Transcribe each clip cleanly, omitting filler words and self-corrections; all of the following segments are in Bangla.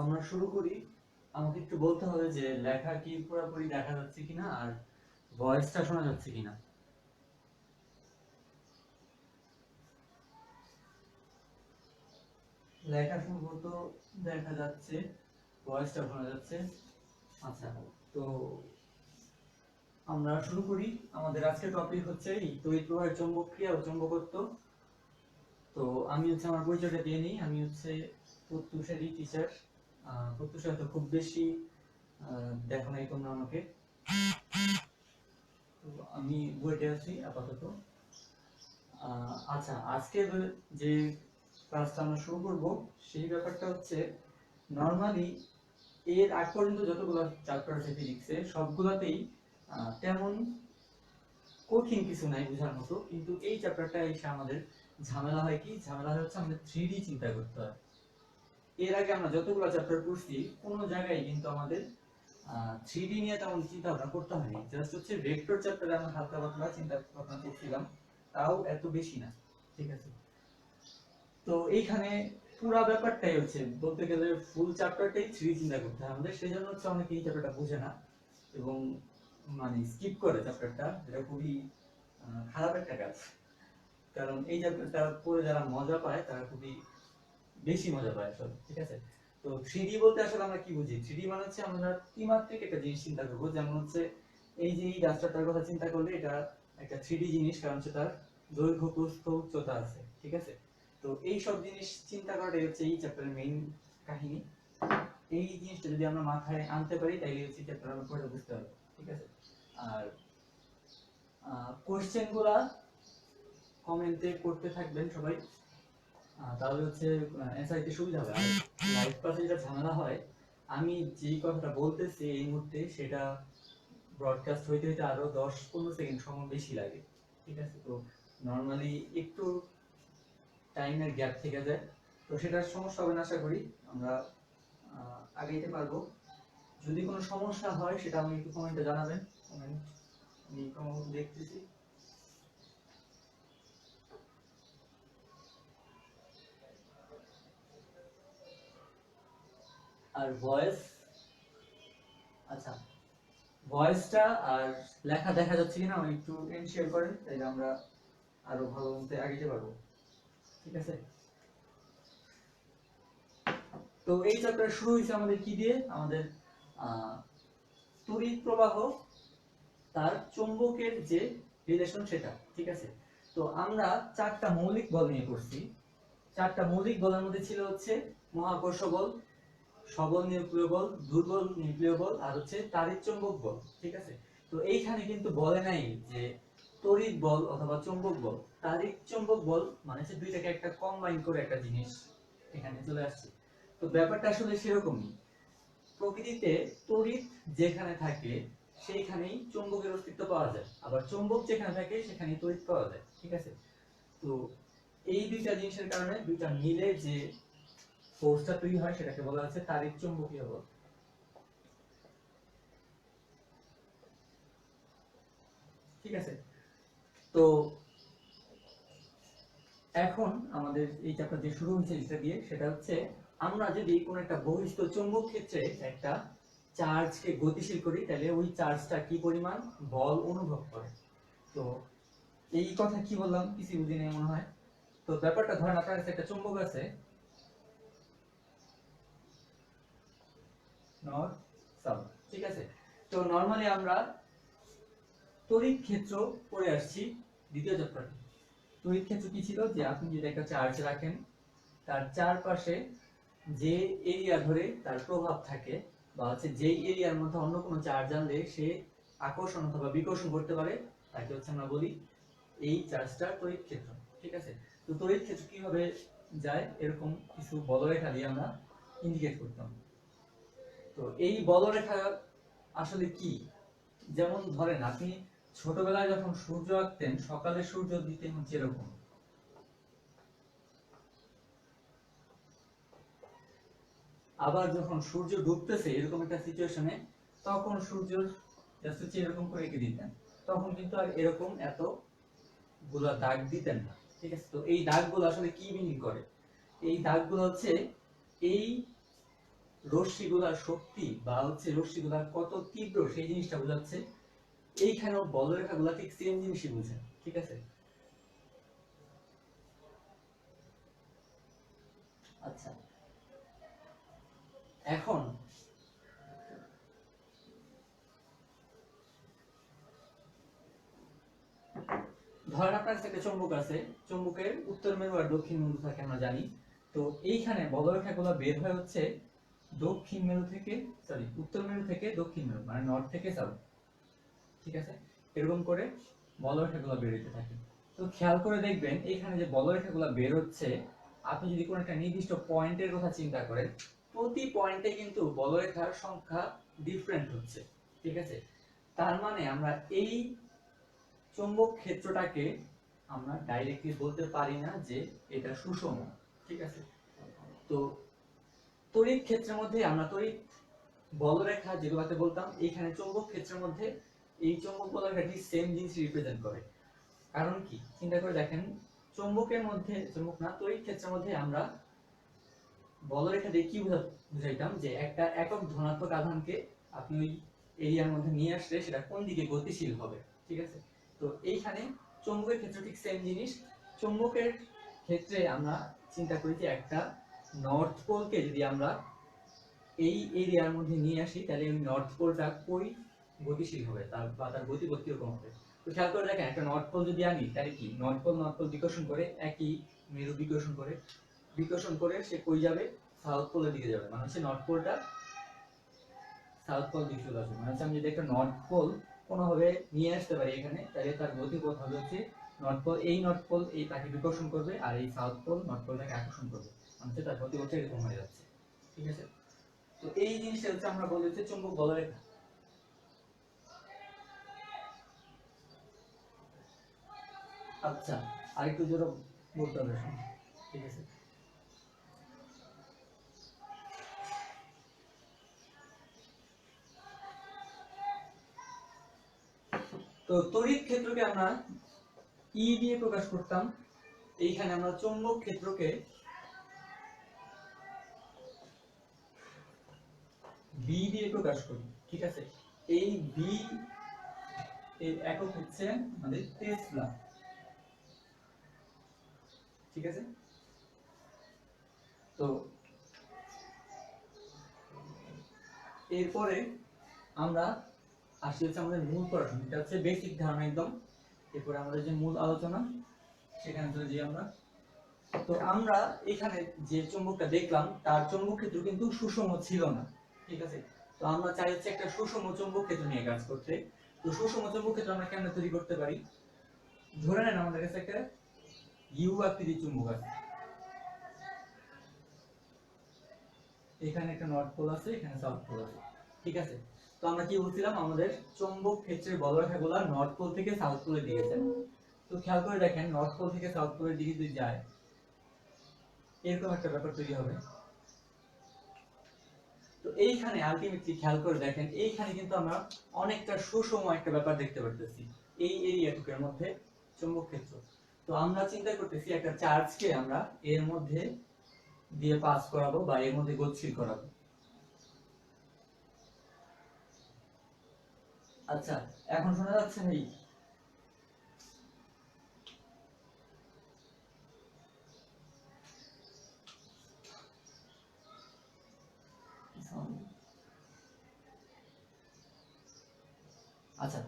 আমরা শুরু করি। আমাকে একটু বলতে হবে যে লেখা কি পুরোপুরি দেখা যাচ্ছে কিনা আর ভয়েসটা শোনা যাচ্ছে কিনা। লেখা সম্ভবত দেখা যাচ্ছে, ভয়েসটা শোনা যাচ্ছে। আচ্ছা, তো আমরা শুরু করি। আমাদের আজকের টপিক হচ্ছে তড়িৎ প্রবাহের চৌম্বক ক্রিয়া ও চৌম্বকত্ব। তো আমি আমার পরিচয়টা দিয়ে নিই। আমি প্রত্যুষেরই টিচার। প্রত্যুষে হয়তো খুব বেশি দেখো নাই তোমরা আমাকে। তো আমি বুয়েটে আছি আপাতত। আচ্ছা, আজকে যে ক্লাসটা আমরা শুরু করব সেই ব্যাপারটা হচ্ছে, নরমালি এর আগ পর্যন্ত যতগুলো চ্যাপ্টার আছে ফিজিক্সে সবগুলোতেই তেমন কঠিন কিছু নাই বোঝার মতো, কিন্তু এই চ্যাপ্টারটা এসে আমাদের ঝামেলা হয়। কি ঝামেলা হচ্ছে, আমাদের 3D চিন্তা করতে হয়। এর আগে আমরা যতগুলো চ্যাপ্টার পড়ছি কোনো জায়গায় কিন্তু আমাদের 3D নিয়ে তেমন চিন্তা ভাবনা করতে হয়নি। জাস্ট হচ্ছে ভেক্টর চ্যাপ্টারে আমরা হালকা পাতলা চিন্তা ভাবনা করছিলাম, তাও এত বেশি না। ঠিক আছে, তো এইখানে পুরো ব্যাপারটাই হচ্ছে বলতে গেলে ফুল চ্যাপ্টারটাই 3D চিন্তা করতে হয় আমাদের। সেই জন্য হচ্ছে অনেকে এই চ্যাপ্টারটা বুঝে না এবং মানে স্কিপ করে চ্যাপ্টারটা, যেটা খুবই খারাপ একটা কাজ। কারণ এই চ্যাপ্টারটা পড়ে যারা মজা পায় তারা খুবই বেশি মজা পায় আসলে। ঠিক আছে, তো 3D বলতে আসলে আমরা কি বুঝি? 3D মানে হচ্ছে আমরা ত্রিমাত্রিক একটা জিনিস চিন্তা করবো। যেমন হচ্ছে এই যে এই রাস্তাটার কথা চিন্তা করলে এটা একটা 3D জিনিস, কারণ হচ্ছে তার দৈর্ঘ্য প্রস্থ উচ্চতা আছে। ঠিক আছে, তো এই সব জিনিস চিন্তা করাটাই হচ্ছে এই চ্যাপ্টারের মেইন কাহিনী। এই জিনিসটা যদি আমরা মাথায় আনতে পারি তাইলে হচ্ছে চ্যাপ্টার আমরা পড়ে বুঝতে পারবো। ঠিক আছে, আর কোশ্চেন গুলা কমেন্টে করতে থাকবেন সবাই, তাহলে হচ্ছে অ্যান্সার দিতে সুবিধা হবে। আর লাইভ ক্লাসে যেটা ঝামেলা হয়, আমি যেই কথাটা বলতেছি এই মুহূর্তে সেটা ব্রডকাস্ট হইতে হইতে আরো 10-15 সেকেন্ড সময় বেশি লাগে। ঠিক আছে, তো নরমালি একটু টাইমের গ্যাপ থেকে যায়, তো সেটার সমস্যা হবে না। আশা করি আমরা আগাইতে পারবো। যদি কোনো সমস্যা হয় সেটা আমি একটু কমেন্টে জানাবেন। কমেন্ট আমি ক্রমশ দেখতেছি। আর ভয়েস, আচ্ছা, ভয়েসটা আর লেখা দেখা যাচ্ছে কিনা আমি একটু এনশিওর করেন, তাইলে আমরা আরো ভালো মতে আগাইতে পারবো। ঠিক আছে, তো এই চ্যাপ্টার শুরু হয়েছে আমাদের কি দিয়ে? আমাদের তড়িৎ প্রবাহ তার চৌম্বকের যে রিলেশন সেটা। ঠিক আছে, তো আমরা 4টা মৌলিক বল নিয়ে পড়ছি। 4টা মৌলিক বলের মধ্যে ছিল হচ্ছে মহাকর্ষ বল, সবল নিউক্লিয় বল, দুর্বল নিউক্লিয় বল, আর হচ্ছে তাড়িৎ-চৌম্বক বল। ঠিক আছে, তো এইখানে কিন্তু বলে নাই যে তড়িৎ বল অথবা চৌম্বক বল। তাড়িৎ-চৌম্বক বল মানে হচ্ছে দুইটাকে একটা কম্বাইন করে একটা জিনিস এখানে চলে আসছে। তো ব্যাপারটা আসলে সেরকমই। প্রকৃতিতে তড়িৎ যেখানে থাকে সেইখানেই চৌম্বকের অস্তিত্ব পাওয়া যায়, আবার চৌম্বক যেখানে থাকে সেখানেই তড়িৎ পাওয়া যায়। ঠিক আছে, তো এই দুইটা জিনিসের কারণে দুইটা মিলে যে ফোর্সটা তৈরি হয় সেটাকে বলা হচ্ছে তাড়িৎ চৌম্বকীয় বল। ঠিক আছে, তো এখন আমাদের এই চ্যাপ্টার যে শুরু হয়েছে যেটা দিয়ে, সেটা হচ্ছে আমরা যদি কোনো একটা বহিস্থ চৌম্বক ক্ষেত্রে একটা চার্জকে গতিশীল করি তাহলে ওই চার্জটা কি পরিমাণ বল অনুভব করে। তো এই কথা কি বললাম কিছু বুঝি নেই মনে হয়। তো ব্যাপারটা ধরেন আপনার কাছে একটা চৌম্বক আছে, নর্থ সাউথ। ঠিক আছে, তো নরমালি আমরা তড়িৎ ক্ষেত্র পড়ে আসছি দ্বিতীয় চ্যাপ্টারে। তড়িৎ ক্ষেত্র কি ছিল? যে আপনি যদি একটা চার্জ রাখেন, তার চারপাশে যে এরিয়া ধরে তার প্রভাব থাকে, বা হচ্ছে যেই এরিয়ার মধ্যে অন্য কোনো চার্জ আনলে সে আকর্ষণ অথবা বিকর্ষণ করতে পারে, তাকে হচ্ছে আমরা বলি এই চার্জটা তড়িৎ ক্ষেত্র। ঠিক আছে, তো তড়িৎ ক্ষেত্র কিভাবে যায়, এরকম কিছু বলরেখা দিয়ে আমরা ইন্ডিকেট করতাম। তো এই বলরেখা আসলে কি? যেমন ধরেন আপনি ছোটবেলায় যখন সূর্য আঁকতেন, সকালে সূর্য দিতে হচ্ছে এরকম, আবার যখন সূর্য ডুবতেছে এরকম একটা সিচুয়েশনে, তখন সূর্য জাস্ট হচ্ছে এরকম করে এঁকে দিতেন। তখন কিন্তু আর এরকম এত গুলা দাগ দিতেন না। ঠিক আছে, তো এই দাগগুলো আসলে কি মিনিং করে? এই দাগগুলো হচ্ছে এই রশ্মিগুলার শক্তি বা হচ্ছে রশ্মিগুলা কত তীব্র সেই জিনিসটা বোঝাচ্ছে। এইখানেও বলরেখাগুলা ঠিক সেম জিনিসই বোঝে, ঠিক আছে। আচ্ছা, এখন ধরেন আপনার কাছে একটা চুম্বক আছে, চুম্বকের উত্তর মেরু আর দক্ষিণ মেরু থাকে আমরা জানি। তো এইখানে বলরেখাগুলো বের হয় হচ্ছে দক্ষিণ মেরু থেকে, সরি উত্তর মেরু থেকে দক্ষিণ মেরু, মানে নর্থ থেকে সাউথ, ঠিক আছে। এরকম করে বলরেখাগুলো বের হতে থাকে। তো খেয়াল করে দেখবেন এখানে যে বলরেখাগুলো বের হচ্ছে, আপনি যদি কোনো একটা নির্দিষ্ট পয়েন্টের কথা চিন্তা করেন, প্রতি পয়েন্টে কিন্তু বলরেখার সংখ্যা ডিফারেন্ট হচ্ছে, ঠিক আছে। তার মানে আমরা এই চৌম্বক ক্ষেত্রটাকে আমরা ডাইরেক্টলি বলতে পারি না যে এটা সুষম, ঠিক আছে। তো তড়িৎ ক্ষেত্রের মধ্যে আমরা তড়িৎ বলরেখা যেগুলোকে বলতাম, এইখানে চৌম্বক ক্ষেত্রের মধ্যে এই চৌম্বক বলরেখাটি সেম জিনিস রিপ্রেজেন্ট করে। কারণ কি চিন্তা করে দেখেন, চৌম্বকের মধ্যে, চৌম্বক না তড়িৎ ক্ষেত্রের মধ্যে আমরা বলরেখা দিয়ে কি বুঝাইতাম যে একটা একক ধনাত্মক আধানকে আপনি ওই এরিয়ার মধ্যে নিয়ে আসলে সেটা কোন দিকে গতিশীল হবে, ঠিক আছে। তো এইখানে চৌম্বকের ক্ষেত্রে ঠিক সেম জিনিস। চৌম্বকের ক্ষেত্রে আমরা চিন্তা করি যে একটা নর্থ পোলকে যদি আমরা এই এরিয়ার মধ্যে নিয়ে আসি, তাহলে ওই নর্থ পোলটা কই গতিশীল হবে, তার বা তার গতিপথ কিরকম হবে। তো খেয়াল করে দেখেন, একটা নর্থ পোল যদি আনি তাহলে কি নর্থ পোল বিকর্ষণ করে, একই মেরু বিকর্ষণ করে সে কই যাবে, সাউথ পোলের দিকে যাবে। মানে হচ্ছে নর্থ পোলটা সাউথ পোল দিকে চলে আসবে। মানে হচ্ছে আমি যদি একটা নর্থ পোল কোনোভাবে নিয়ে আসতে পারি এখানে, তাহলে তার গতিপথ হবে হচ্ছে নর্থ পোল এই তাকে বিকর্ষণ করবে, আর এই সাউথ পোল নর্থ পোলটাকে আকর্ষণ করবে। মানে হচ্ছে তার গতিপথটা এরকম হয়ে যাচ্ছে, ঠিক আছে। তো এই জিনিসটা হচ্ছে আমরা বলি হচ্ছে চুম্বক বলরেখা। আচ্ছা, আরেকটু জোরে বলতে হবে, ঠিক আছে। তো তড়িৎ ক্ষেত্রকে আমরা ই দিয়ে প্রকাশ করতাম, এইখানে আমরা চৌম্বক ক্ষেত্রকে বি দিয়ে প্রকাশ করি, ঠিক আছে। এই বি এর একক হচ্ছে আমাদের টেসলা, ঠিক আছে। তো এরপরে আমরা আসি হচ্ছে আমাদের মূল পড়াশোনা, এটা হচ্ছে বেসিক ধারণা একদম। এরপরে আমাদের যে মূল আলোচনা সেখানে চলে যাই আমরা। তো আমরা এখানে যে চুম্বকটা দেখলাম তার চুম্বক ক্ষেত্র কিন্তু সুষম ছিল না, ঠিক আছে। তো আমরা চাই হচ্ছে একটা সুষম চুম্বক ক্ষেত্র নিয়ে কাজ করতে। তো সুষম চুম্বক ক্ষেত্র আমরা কেমনে তৈরি করতে পারি? ধরে নেন আমাদের কাছে একটা ইউ আকৃতির চুম্বক আছে, এখানে একটা নর্থ পোল আছে, এখানে সাউথ পোল আছে, ঠিক আছে। তো আমরা কি বলছিলাম, আমাদের চৌম্বক ক্ষেত্রের বলরেখাগুলো নর্থ পোল থেকে সাউথ পোলের দিকে যায়। তো খেয়াল করে দেখেন, নর্থ পোল থেকে সাউথ পোলের দিকে যদি যায়, এরকম একটা ব্যাপার তৈরি হবে। তো এইখানে আলটিমেটলি খেয়াল করে দেখেন, এইখানে কিন্তু আমরা অনেকটা সুষম একটা ব্যাপার দেখতে পারতেছি এই এরিয়াটুকের মধ্যে চৌম্বক ক্ষেত্র। তো আমরা চিন্তা করতেছি একটা চার্জকে আমরা এর মধ্যে দিয়ে পাস করাবো বা এর মধ্যে গতিশীল করাবো। আচ্ছা, এখন শোনা যাচ্ছে ভাই? আচ্ছা,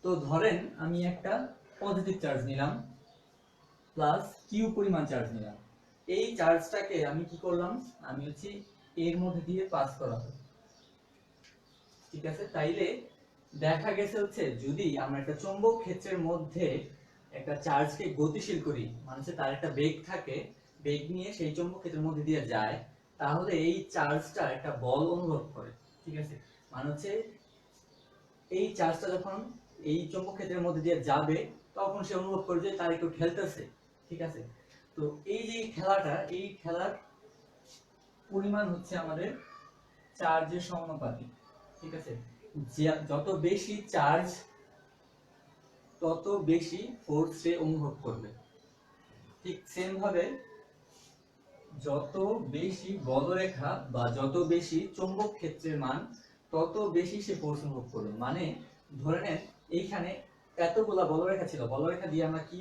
তো ধরেন আমি একটা পজিটিভ চার্জ নিলাম প্লাস কিউ পরিমাণ চার্জ নিলাম। এই চার্জটাকে আমি কি করলাম, আমি হচ্ছে এর মধ্যে দিয়ে পাস করাবো, ঠিক আছে। তাইলে দেখা গেছে হচ্ছে যদি আমরা একটা চৌম্বক ক্ষেত্রের মধ্যে একটা চার্জকে গতিশীল করি, মানে হচ্ছে তার একটা বেগ থাকে, বেগ নিয়ে সেই চৌম্বক ক্ষেত্রের মধ্যে দিয়ে যায়, তাহলে এই চার্জটা একটা বল অনুভব করে, ঠিক আছে। মানে হচ্ছে এই চার্জটা যখন এই চৌম্বক ক্ষেত্রের মধ্যে দিয়ে যাবে, তখন সে অনুভব করে যে তার একটু ঠেলতেছে, ঠিক আছে। তো এই যে খেলাটা, এই খেলার পরিমাণ হচ্ছে আমাদের চার্জের সমানুপাতিক, ঠিক আছে। যত বেশি চার্জ তত বেশি ফোর্স সে অনুভব করবে। ঠিক সেম ভাবে যত বেশি বলরেখা বা যত বেশি চৌম্বক ক্ষেত্রের মান তত বেশি সে ফোর্স অনুভব করবে। মানে ধরে নেন এইখানে এতগুলা বলরেখা ছিল, বলরেখা দিয়ে আমরা কি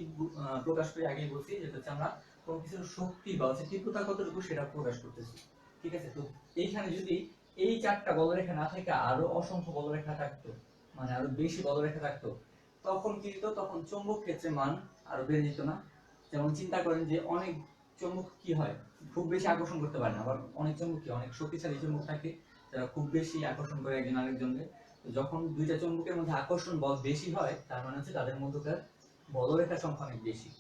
প্রকাশ করি আগেই বলছি, যেটা হচ্ছে আমরা কোনো কিছুর শক্তি বা হচ্ছে তীব্রতা কতটুকু সেটা প্রকাশ করতেছি। ঠিক আছে, তো এইখানে যদি এই চারটা বলরেখা না থেকে আরো অসংখ্য বলরেখা থাকতো, মানে আরো বেশি বলরেখা থাকতো, তখন কি হতো, তখন চৌম্বক ক্ষেত্রের মান আরো বেড়ে যেত না? যেমন চিন্তা করেন যে অনেক চৌম্বক কি হয়, খুব বেশি আকর্ষণ করতে পারে না, আবার অনেক চৌম্বক কি অনেক শক্তিশালী চৌম্বক থাকে যারা খুব বেশি আকর্ষণ করে একজন আরেকজনকে। তো যখন দুইটা চৌম্বকের মধ্যে আকর্ষণ বল বেশি হয়, তার মানে হচ্ছে তাদের মধ্যকার বলরেখার সংখ্যা অনেক বেশি।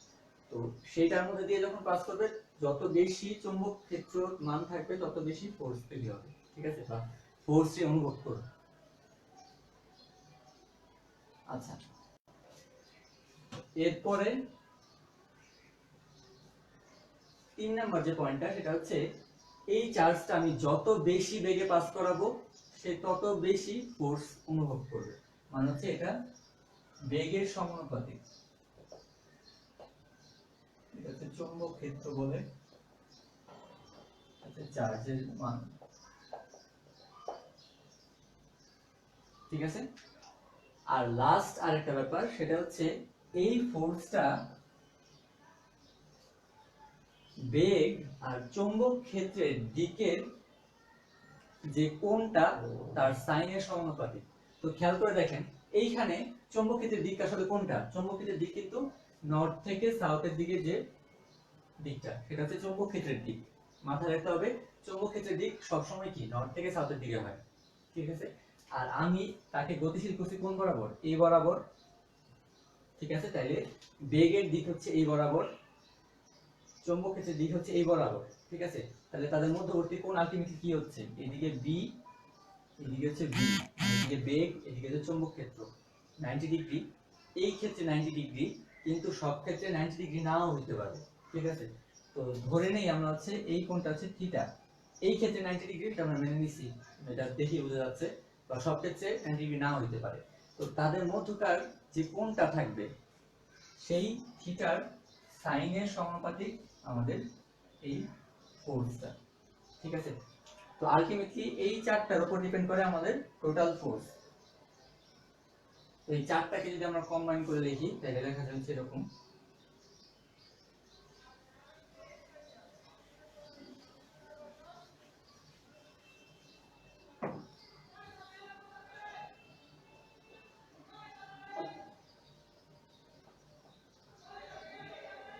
তো সেইটার মধ্যে দিয়ে যখন পাস করবে, যত বেশি চৌম্বক ক্ষেত্র মান থাকবে তত বেশি ফোর্স তৈরি হবে। ঠিক আছে, বা ফোর্সই অনুভব করবে। আচ্ছা, এরপরে 3 নাম্বার যে পয়েন্টটা, সেটা হচ্ছে এই চার্জটা আমি যত বেশি বেগে পাস করাবো সে তত বেশি ফোর্স অনুভব করবে। মানে হচ্ছে এটা বেগের সমানুপাতিক। এটা হচ্ছে চৌম্বক ক্ষেত্র বলে, আচ্ছা চার্জের মান। ঠিক আছে, আর লাস্ট আরেকটা ব্যাপার, সেটা হচ্ছে এই ফোর্সটা বেগ আর চৌম্বক ক্ষেত্রের দিকের যে কোণটা তার সাইনের সমানুপাতিক। তো খেয়াল করে দেখেন এইখানে চৌম্বক ক্ষেত্রের দিক আসলে কোনটা, চৌম্বক ক্ষেত্রের দিক কিন্তু নর্থ থেকে সাউথের দিকে যে দিকটা, সেটা হচ্ছে চৌম্বক ক্ষেত্রের দিক। মাথায় রাখতে হবে চৌম্বক ক্ষেত্রের দিক সবসময় কি নর্থ থেকে সাউথের দিকে হয়। ঠিক আছে, আর আমি তাকে গতিশীল করছি কোন বরাবর, এই বরাবর। ঠিক আছে, তাইলে বেগের দিক হচ্ছে এই বরাবর, চৌম্বক ক্ষেত্রের দিক হচ্ছে এই বরাবর। ঠিক আছে, তাহলে তাদের মধ্যবর্তী কোণ আলটিমেটলি কি হচ্ছে, এদিকে বি, এদিকে হচ্ছে বি, এদিকে বেগ, এদিকে হচ্ছে চৌম্বক ক্ষেত্র 90 ডিগ্রি। এই ক্ষেত্রে 90 ডিগ্রি, কিন্তু সব ক্ষেত্রে 90 ডিগ্রি নাও হতে পারে। ঠিক আছে, তো ধরে নেই আমরা হচ্ছে এই কোণটা হচ্ছে থিটা, এই ক্ষেত্রে 90 ডিগ্রি, এটা আমরা মেনে নিছি, এটা দেখে বোঝা যাচ্ছে, বা সব ক্ষেত্রে 90 ডিগ্রি নাও হতে পারে। তো তাদের মধ্যকার যে কোণটা থাকবে সেই থিটার সাইনের সমানুপাতিক আমাদের এই ফোর্সটা। ঠিক আছে, তো আলটিমেটলি এই চারটার উপর ডিপেন্ড করে আমাদের টোটাল ফোর্স। এই চারটাকে যদি আমরা কম্বাইন করে লিখি তাহলে লেখা যাচ্ছে এরকম।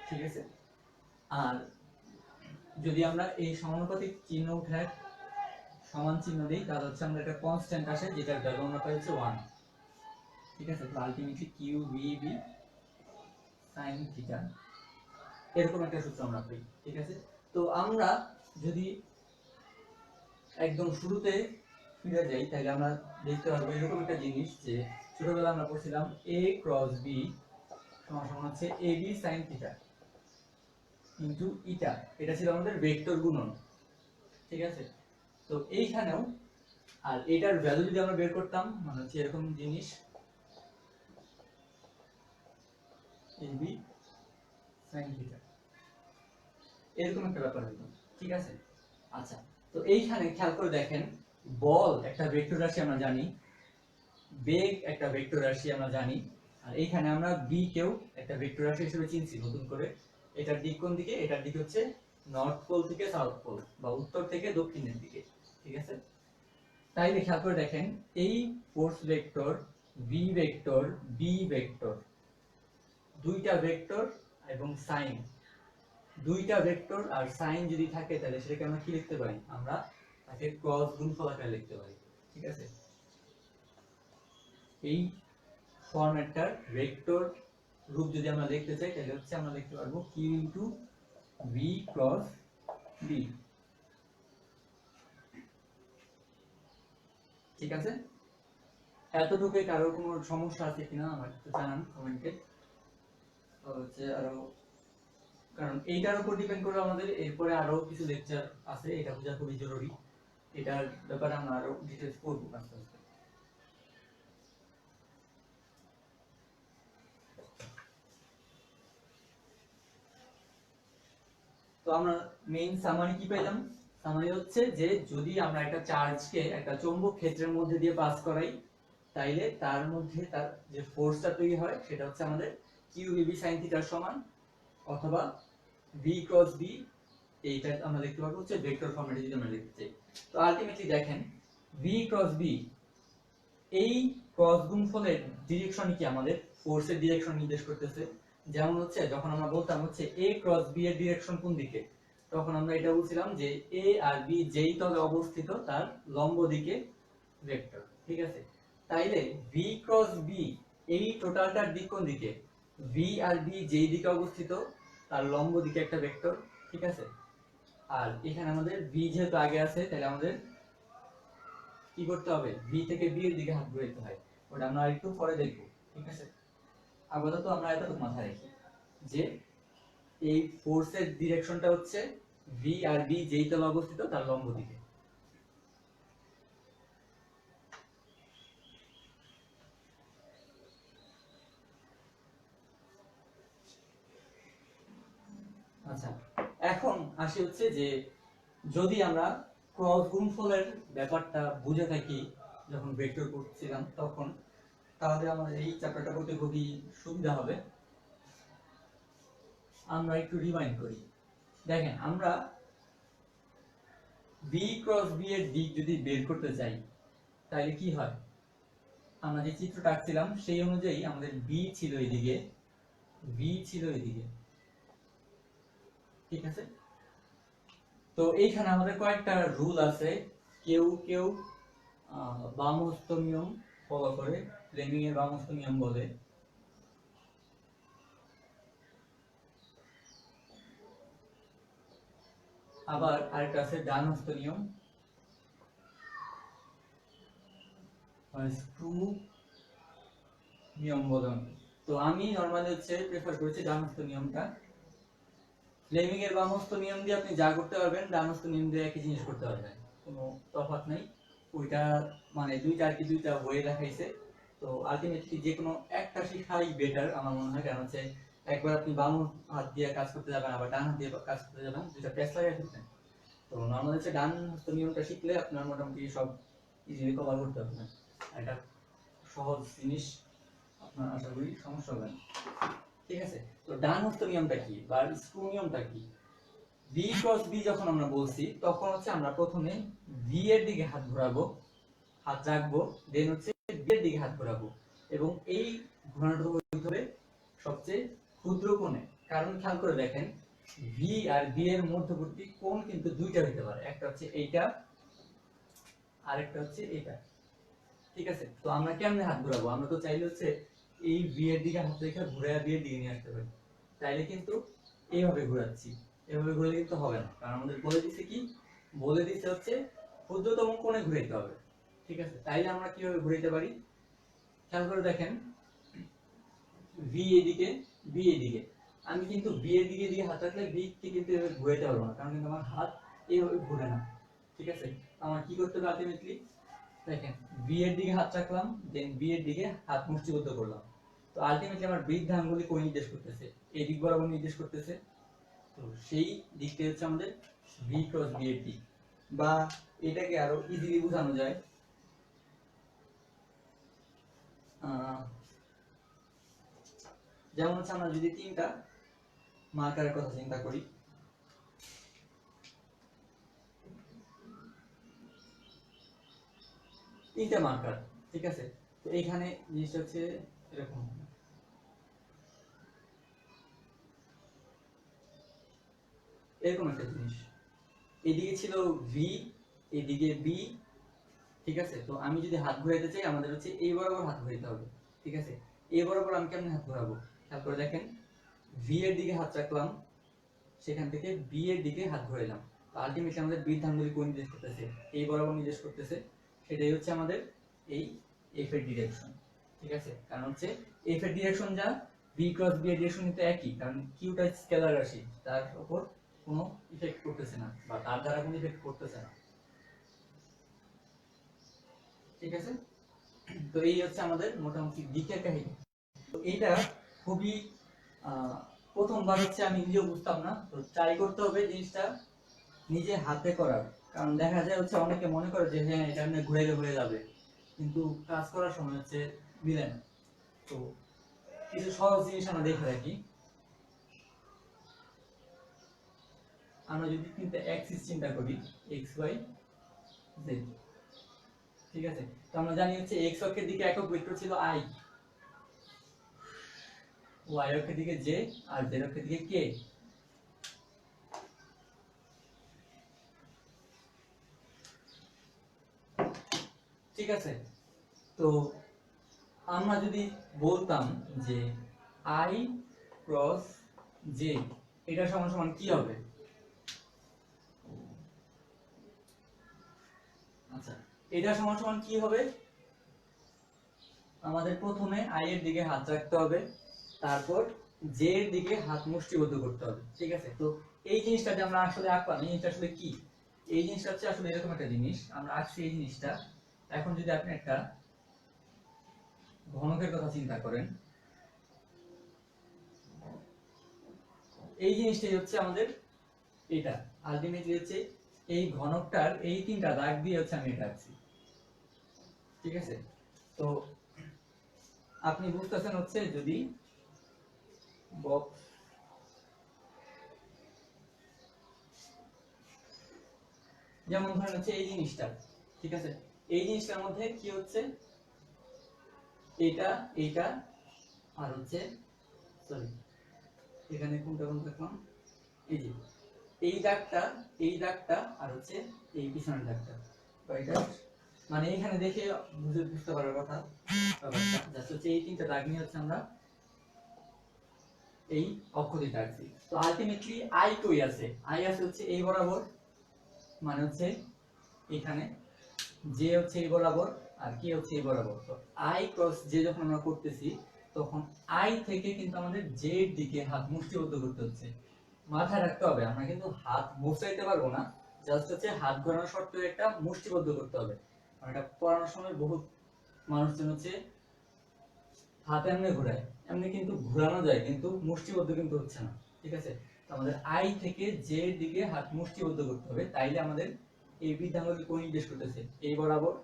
ঠিক আছে, আর যদি আমরা এই সমানুপাতিক চিহ্ন উঠায় সমান চিহ্ন দিই, তাহলে হচ্ছে আমরা একটা কনস্ট্যান্ট আসে যেটার ভ্যালু আমরা পাই হচ্ছে 1। ঠিক আছে, তো ultimately Q V B sin theta, এরকম একটা সূত্র আমরা পাই। ঠিক আছে, তো আমরা যদি একদম শুরুতে ফিরে যাই তাহলে আমরা দেখতে পারবো এরকম একটা জিনিস, যে ছোটবেলায় আমরা পড়ছিলাম a ক্রস b সমান সমান হচ্ছে ab sin থিটা ইনটু ইটা, এটা ছিল আমাদের ভেক্টর গুণন। ঠিক আছে, তো এইখানেও আর এটার ভ্যালু যদি আমরা বের করতাম, মানে হচ্ছে এরকম জিনিস ab sin থিটা, এরকম একটা ব্যাপার হতো। ঠিক আছে, আচ্ছা, তো এইখানে খেয়াল করে দেখেন বল একটা ভেক্টর রাশি আমরা জানি, বেগ একটা ভেক্টর রাশি আমরা জানি, আর এইখানে আমরা বি কেও একটা ভেক্টর রাশি হিসেবে চিনছি নতুন করে। এটার দিক কোন দিকে, এটার দিক হচ্ছে নর্থ পোল থেকে সাউথ পোল, বা উত্তর থেকে দক্ষিণের দিকে। ঠিক আছে, তাইলে খেয়াল করে দেখেন এই force vector V vector B vector, দুইটা ভেক্টর এবং সাইন, দুইটা ভেক্টর আর সাইন যদি থাকে তাহলে সেটাকে আমরা কি লিখতে পারি, আমরা তাকে ক্রস গুণফল আকারে লিখতে পারি। ঠিক আছে, এই ফরম্যাটটার ভেক্টর রূপ যদি আমরা লিখতে চাই তাহলে হচ্ছে আমরা লিখতে পারবো q into v cross b। ঠিক আছে, এতটুকু কারোর কোনো সমস্যা আছে কিনা আমাকে একটু জানান কমেন্টে। হচ্ছে আরো, কারণ এইটার উপর ডিপেন্ড করে আমাদের এরপরে আরো কিছু লেকচার আছে, এটা বোঝা খুবই জরুরি, এটার ব্যাপারে আমরা আরো ডিটেইলস করবো আস্তে আস্তে। তো আমরা মেইন সামারি কি পেলাম? সামারি হচ্ছে যে যদি আমরা একটা চার্জকে একটা চৌম্বক ক্ষেত্রের মধ্যে দিয়ে পাস করাই, তাইলে তার মধ্যে তার যে ফোর্সটা তৈরি হয় সেটা হচ্ছে আমাদের QVB sin থিটার সমান, অথবা V ক্রস B, এইটা আমরা দেখতে পাবো হচ্ছে ভেক্টর ফর্মেটে যদি আমরা লিখতে চাই। তো আলটিমেটলি দেখেন V ক্রস B, এই ক্রস গুণফলের ডিরেকশনই কি আমাদের ফোর্সের ডিরেকশন নির্দেশ করতেছে। যেমন হচ্ছে যখন আমরা বলতাম হচ্ছে A ক্রস B এর ডিরেকশন কোন দিকে, তখন আমরা এটা বলছিলাম যে A আর B যেই তলে অবস্থিত তার লম্ব দিকে ভেক্টর, ঠিক আছে। তাইলে V ক্রস B এই টোটালটার দিক কোন দিকে? V আর B যেই দিকে অবস্থিত তার লম্ব দিকে একটা ভেক্টর, ঠিক আছে। আর এখানে আমাদের V যেহেতু আগে আছে, তাহলে আমাদের কি করতে হবে? V থেকে B এর দিকে হাত ঘুরাইতে হয়, ওটা আমরা একটু পরে দেখব, ঠিক আছে। আপাতত আমরা এতটুকু মাথায় রাখি যে এই ফোর্সের ডিরেকশনটা হচ্ছে V আর B যেই তলে অবস্থিত তার লম্ব দিকে। আচ্ছা, এখন আসি হচ্ছে যে যদি আমরা ক্রস গুণফলের ব্যাপারটা বুঝে থাকি যখন ভেক্টর করছিলাম তখন, তাহলে আমাদের এই চ্যাপ্টারটা করতে খুবই সুবিধা হবে। আমরা একটু রিমাইন্ড করি। দেখেন আমরা B ক্রস B এর দিক যদি বের করতে চাই তাহলে কি হয়? আমরা যে চিত্রটা আঁকছিলাম সেই অনুযায়ী আমাদের B ছিল এইদিকে, V ছিল এইদিকে, ঠিক আছে। তো এইখানে আমাদের কয়েকটা রুল আছে। কেউ কেউ বামহস্ত নিয়ম ফলো করে, ফ্লেমিং এর বামহস্ত নিয়ম বলে। আবার আরেকটা আছে ডানহস্ত নিয়ম, স্ক্রু নিয়ম বলে। তো আমি নরমালি হচ্ছে প্রেফার করেছি ডানহস্ত নিয়মটা। ফ্লেমিং এর বামহস্ত নিয়ম দিয়ে আপনি যা করতে পারবেন ডানহস্ত নিয়ম দিয়ে একই জিনিস করতে পারবেন, কোনো তফাৎ নাই। ওইটা মানে দুইটা আর কি দুইটা ওয়ে দেখাইছে। তো আলটিমেটলি যে কোনো একটা শিখাই বেটার আমার মনে হয়, কারণ হচ্ছে একবার আপনি বাম হাত দিয়ে কাজ করতে যাবেন আবার ডান হাত দিয়ে কাজ করতে যাবেন, দুইটা প্রেস লাগাই ফেলবেন। তো নরমালি হচ্ছে ডান হস্ত নিয়মটা শিখলে আপনার মোটামুটি সব ইজিলি কভার করতে পারবেন। এটা সহজ জিনিস, আপনার আশা করি সমস্যা হবে না, ঠিক আছে। তো ডান হস্ত নিয়মটা কি বা স্ক্রু নিয়মটা কি? V ক্রস B যখন আমরা বলছি তখন হচ্ছে আমরা প্রথমে V এর দিকে হাত ঘোরাবো, হাত রাখবো, দেন হচ্ছে B এর দিকে হাত ঘোরাবো, এবং এই ঘোরানোটা হতে হবে সবচেয়ে ক্ষুদ্র কোণে। কারণ খেয়াল করে দেখেন V আর B এর মধ্যবর্তী কোণ কিন্তু দুইটা হতে পারে, একটা হচ্ছে এইটা আর একটা হচ্ছে এইটা, ঠিক আছে। তো আমরা কেমনে হাত ঘোরাবো? আমরা তো চাইলে হচ্ছে এই V এর দিকে হাত রেখে ঘুরে B এর দিকে নিয়ে আসতে পারি, চাইলে কিন্তু এইভাবে ঘোরাচ্ছি, এভাবে ঘুরলে কিন্তু হবে না, কারণ আমাদের বলে দিছে কি, বলে দিছে হচ্ছে ক্ষুদ্রতম কোণে ঘুরাইতে হবে, ঠিক আছে। তাইলে আমরা কিভাবে ঘুরাইতে পারি? খেয়াল করে দেখেন V এদিকে B এদিকে, আমি কিন্তু B এর দিকে হাত রাখলে B কে কিন্তু এভাবে ঘুরাইতে পারবো না, কারণ কিন্তু আমার হাত এইভাবে ঘুরে না, ঠিক আছে। আমার কি করতে হবে আলটিমেটলি? দেখেন B এর দিকে হাত রাখলাম, দেন B এর দিকে হাত মুষ্টিবদ্ধ করলাম। তো আলটিমেটলি আমার বৃদ্ধা আঙ্গুলি কই নির্দেশ করতেছে? এই দিক বরাবর নির্দেশ করতেছে। তো সেই দিকটা হচ্ছে আমাদের V ক্রস B এর দিক, বা এটাকে আরো ইজিলি বোঝানো যায় যেমন হচ্ছে আমরা যদি তিনটা মার্কারের কথা চিন্তা করি, তিনটা মার্কার, ঠিক আছে। তো এইখানে জিনিসটা হচ্ছে এরকম, এরকম একটা জিনিস, এদিকে ছিল V, এদিকে B, ঠিক আছে। তো আমি যদি হাত ঘুরাইতে চাই আমাদের হচ্ছে এই বরাবর হাত ঘুরাইতে হবে, ঠিক আছে। এই বরাবর আমি কেমনে হাত ঘোরাবো? খেয়াল করে দেখেন V এর দিকে হাত রাখলাম, সেখান থেকে B এর দিকে হাত ঘোরাইলাম। তো আলটিমেটলি আমাদের বৃদ্ধাঙ্গুলি কোন নির্দেশ করতেছে? এই বরাবর নির্দেশ করতেছে। সেটাই হচ্ছে আমাদের এই F এর ডিরেকশন, ঠিক আছে। কারণ হচ্ছে F এর ডিরেকশন যা, B ক্রস B এর ডিরেকশন কিন্তু একই, কারণ কিউটা স্কেলার রাশি, তার উপর কোনো ইফেক্ট করতেছে না বা তার দ্বারা কোনো ইফেক্ট করতেছে না, ঠিক আছে। তো এই হচ্ছে আমাদের মোটামুটি দিকের কাহিনী। তো এইটা খুবই প্রথমবার হচ্ছে আমি নিজেও বুঝতাম না, তো ট্রাই করতে হবে জিনিসটা নিজে হাতে করার। কারণ দেখা যায় হচ্ছে অনেকে মনে করে যে হ্যাঁ এটা এমনি ঘুরে হয়ে যাবে, কিন্তু কাজ করার সময় হচ্ছে মিলে না। তো কিছু সহজ জিনিস আমরা দেখে রাখি। আমরা যদি কিন্তু অ্যাক্সিস চিন্তা করি, এক্স ওয়াই জেড, ঠিক আছে, তো আমরা জানি হচ্ছে এক্স অক্ষের দিকে একক ভেক্টর ছিল আই, ওয়াই অক্ষের দিকে জে, আর জেড অক্ষের দিকে কে। ঠিক আছে, তো আমরা যদি বলতাম যে আই ক্রস জে এটা সমান সমান কি হবে? আচ্ছা, এটা সমান সমান কি হবে? আমাদের প্রথমে আই এর দিকে হাত রাখতে হবে, তারপর জে এর দিকে হাত মুষ্টিবদ্ধ করতে হবে। ঠিক আছে, তো এই জিনিসটা যে আমরা আসলে আঁকলাম, এই জিনিসটা আসলে কি? এই জিনিসটা হচ্ছে আসলে এরকম একটা জিনিস, আমরা আঁকছি এই জিনিসটা। এখন যদি আপনি একটা ঘনকের কথা চিন্তা করেন, এই জিনিসটাই হচ্ছে আমাদের এটা আলটিমেটলি হচ্ছে এই ঘনকটার এই তিনটা দাগ দিয়ে হচ্ছে আমি এটা আঁকছি। ঠিক আছে, তো আপনি বুঝতেছেন হচ্ছে যদি বক্স যেমন ধরেন হচ্ছে এই জিনিসটা, ঠিক আছে, এই জিনিসটার মধ্যে কি হচ্ছে এটা এইটা আর হচ্ছে সরি এখানে কোনটা কোনটা দেখলাম, এই যে এই দাগটা আর হচ্ছে এই পিছনের দাগটা, তো এটা মানে এখানে দেখে বুঝতে পারার কথা ব্যাপারটা জাস্ট হচ্ছে এই তিনটা দাগ নিয়ে হচ্ছে আমরা এই অক্ষ দিয়ে রাখছি। তো আলটিমেটলি আই কই আছে? আই আছে হচ্ছে এই বরাবর, মানে হচ্ছে এখানে, জে হচ্ছে এই বরাবর, আর কে হচ্ছে এই বরাবর। তো আই ক্রস জে যখন আমরা করতেছি, তখন আই থেকে কিন্তু আমাদের জে এর দিকে হাত মুষ্টিবদ্ধ করতে হচ্ছে। মাথায় রাখতে হবে আমরা কিন্তু হাত মোছাইতে পারবো না, জাস্ট হচ্ছে হাত ঘোরানোর শর্তে একটা মুষ্টিবদ্ধ করতে হবে। কারণ এটা পড়ানোর সময় বহুত মানুষজন হচ্ছে হাত এমনি ঘোরায়, এমনি কিন্তু ঘোরানো যায় কিন্তু মুষ্টিবদ্ধ কিন্তু হচ্ছে না। ঠিক আছে, তো আমাদের আই থেকে জে এর দিকে হাত মুষ্টিবদ্ধ করতে হবে, তাইলে আমাদের এই বৃদ্ধাঙ্গুল কোণ নির্দেশ করতেছে এই বরাবর।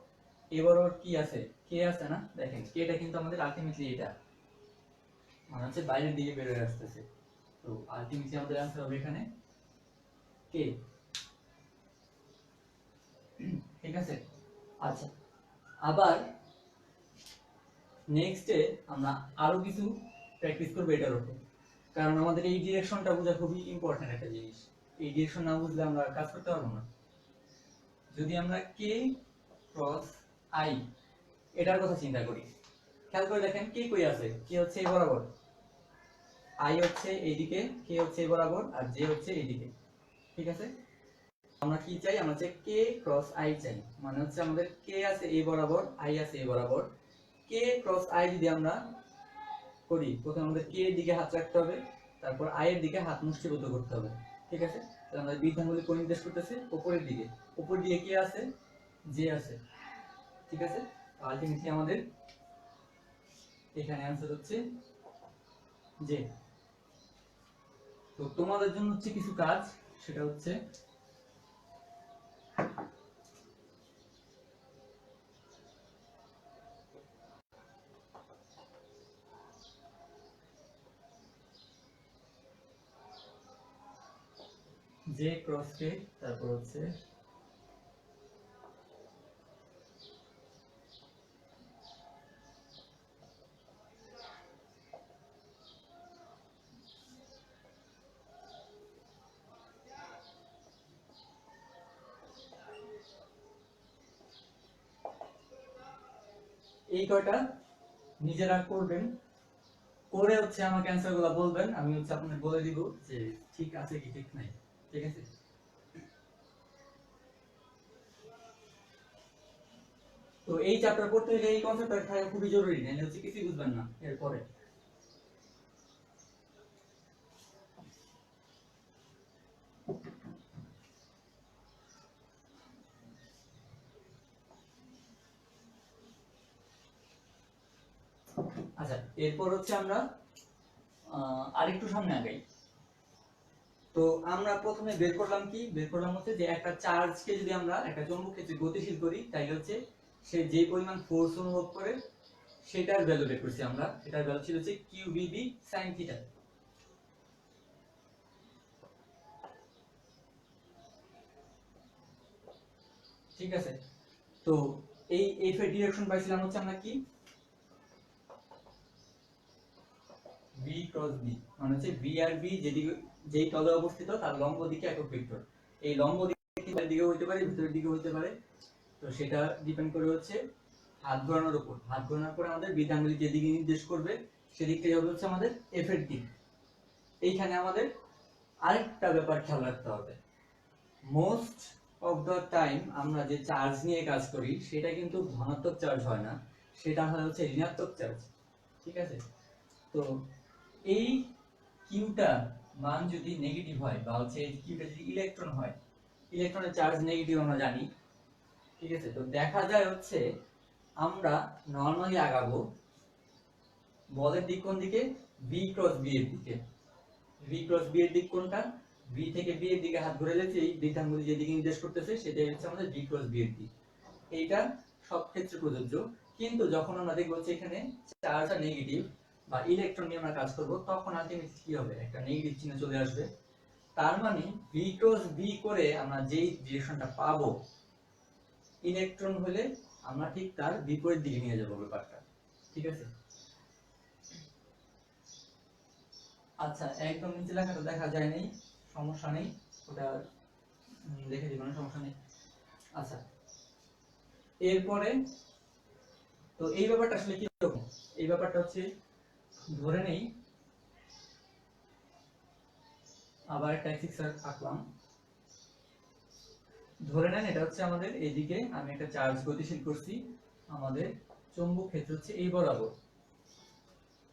এই বরাবর কি আছে? কে আছে না? দেখেন কেটা কিন্তু আমাদের আলটিমেটলি এটা মানে হচ্ছে বাইরের দিকে বের হয়ে আসতেছে। তো আলটিমেটলি আমাদের आंसर হবে এখানে কে। ঠিক আছে, আচ্ছা, আবার নেক্সটে আমরা আরো কিছু প্র্যাকটিস করব এটার উপর, কারণ আমাদের এই ডিরেকশনটা বোঝা খুবই ইম্পর্টেন্ট একটা জিনিস। এই ডিরেকশন না বুঝলে আমরা কাজ করতে পারবো না। যদি আমরা কে ক্রস আই এটার কথা চিন্তা করি, খেয়াল করে দেখেন কে কই আছে? কে হচ্ছে এই বরাবর, আই হচ্ছে এইদিকে, কে হচ্ছে এই বরাবর, আর জে হচ্ছে এইদিকে। ঠিক আছে, আমরা কি চাই? আমরা চাই কে ক্রস আই চাই, মানে হচ্ছে আমাদের কে আছে এই বরাবর, আই আছে এই বরাবর। কে ক্রস আই যদি আমরা করি, প্রথমে আমাদের কে এর দিকে হাত রাখতে হবে, তারপর আই এর দিকে হাত মুষ্টিবদ্ধ করতে হবে। ঠিক আছে, তাহলে আমাদের বৃদ্ধাঙ্গুলি কোণ নির্দেশ করতেছে উপরের দিকে, উপর দিকে কে আছে? জে আছে। ঠিক আছে, আলটিমেটলি আমাদের এখানে आंसर হচ্ছে জে। তো তোমাদের জন্য হচ্ছে কিছু কাজ, সেটা হচ্ছে জে ক্রস কে, তারপর হচ্ছে এই কয়টা নিজেরা করবেন, করে হচ্ছে আমাকে অ্যান্সার গুলো বলবেন, আমি হচ্ছে আপনাদের বলে দিব যে ঠিক আছে কি ঠিক নাই। ঠিক আছে, তো এই চ্যাপ্টার পড়তে গেলে এই কনসেপ্টটা থাকা খুবই জরুরি, নাহলে হচ্ছে কিছুই বুঝবেন না এরপরে। আচ্ছা, এরপর হচ্ছে আমরা আরেকটু সামনে আগাই। তো আমরা প্রথমে বের করলাম হচ্ছে যে একটা চার্জকে যদি আমরা একটা চৌম্বক ক্ষেত্রে গতিশীল করি তাইলে হচ্ছে সে যে পরিমাণ ফোর্স অনুভব করে সেটার ভ্যালু বের করছি আমরা। সেটার ভ্যালু ছিল হচ্ছে QBB sin থিটা। ঠিক আছে, তো এই এফ এর ডিরেকশন পাইছিলাম হচ্ছে আমরা কি v ক্রস b, মানে হচ্ছে v আর b যেদিকে যেই তলে অবস্থিত তার লম্ব দিকে একক ভেক্টর। এই লম্ব দিকে হইতে পারে, ভিতরের দিকে হইতে পারে। তো সেটা ডিপেন্ড করে হচ্ছে হাত ঘোরানোর উপর। হাত ঘোরানোর পরে আমাদের বৃদ্ধাঙ্গুলি যেদিকে নির্দেশ করবে সেদিকটাই হবে হচ্ছে আমাদের এফ এর দিক। এইখানে আমাদের আরেকটা ব্যাপার খেয়াল রাখতে হবে, মোস্ট অফ দ্য টাইম আমরা যে চার্জ নিয়ে কাজ করি সেটা কিন্তু ধনাত্মক চার্জ হয় না, সেটা হয় হচ্ছে ঋণাত্মক চার্জ। ঠিক আছে, তো এই কিউটা মান যদি নেগেটিভ হয় বা হচ্ছে কিউটা যদি ইলেকট্রন হয়, ইলেকট্রনের চার্জ নেগেটিভ আমরা জানি। ঠিক আছে, তো দেখা যায় হচ্ছে আমরা নরমালি আগাবো বলের দিক কোন দিকে, বি ক্রস বি এর দিকে। বি ক্রস বি এর দিক কোনটা, বি থেকে বি এর দিকে হাত ঘুরালে এই বৃত্তাঙ্গুলি যেদিকে নির্দেশ করতেছে সেটাই হচ্ছে আমাদের বি ক্রস বি এর দিক। এইটা সব ক্ষেত্রে প্রযোজ্য। কিন্তু যখন আমরা দেখব হচ্ছে এখানে চার্জটা নেগেটিভ বা ইলেকট্রন নিয়ে আমরা কাজ করব, তখন আলটিমেটলি কি হবে, একটা নেগেটিভ চিহ্ন চলে আসবে। তার মানে বি ক্রস বি করে আমরা যেই ডিরেকশনটা পাবো ইলেকট্রন হলে আমরা ঠিক তার বিপরীত দিকে নিয়ে যাব ব্যাপারটা। ঠিক আছে, আচ্ছা একদম নিচে লেখাটা দেখা যায় নাই, সমস্যা নেই, ওটা দেখে দিব না, সমস্যা নেই। আচ্ছা এরপরে তো এই ব্যাপারটা আসলে কি রকম, এই ব্যাপারটা হচ্ছে ধরে নেই আবার একটা এক্সিসার আঁকলাম। ধরে নেন এটা হচ্ছে আমাদের এইদিকে আমি একটা চার্জ গতিশীল করছি, আমাদের চৌম্বক ক্ষেত্র হচ্ছে এই বরাবর।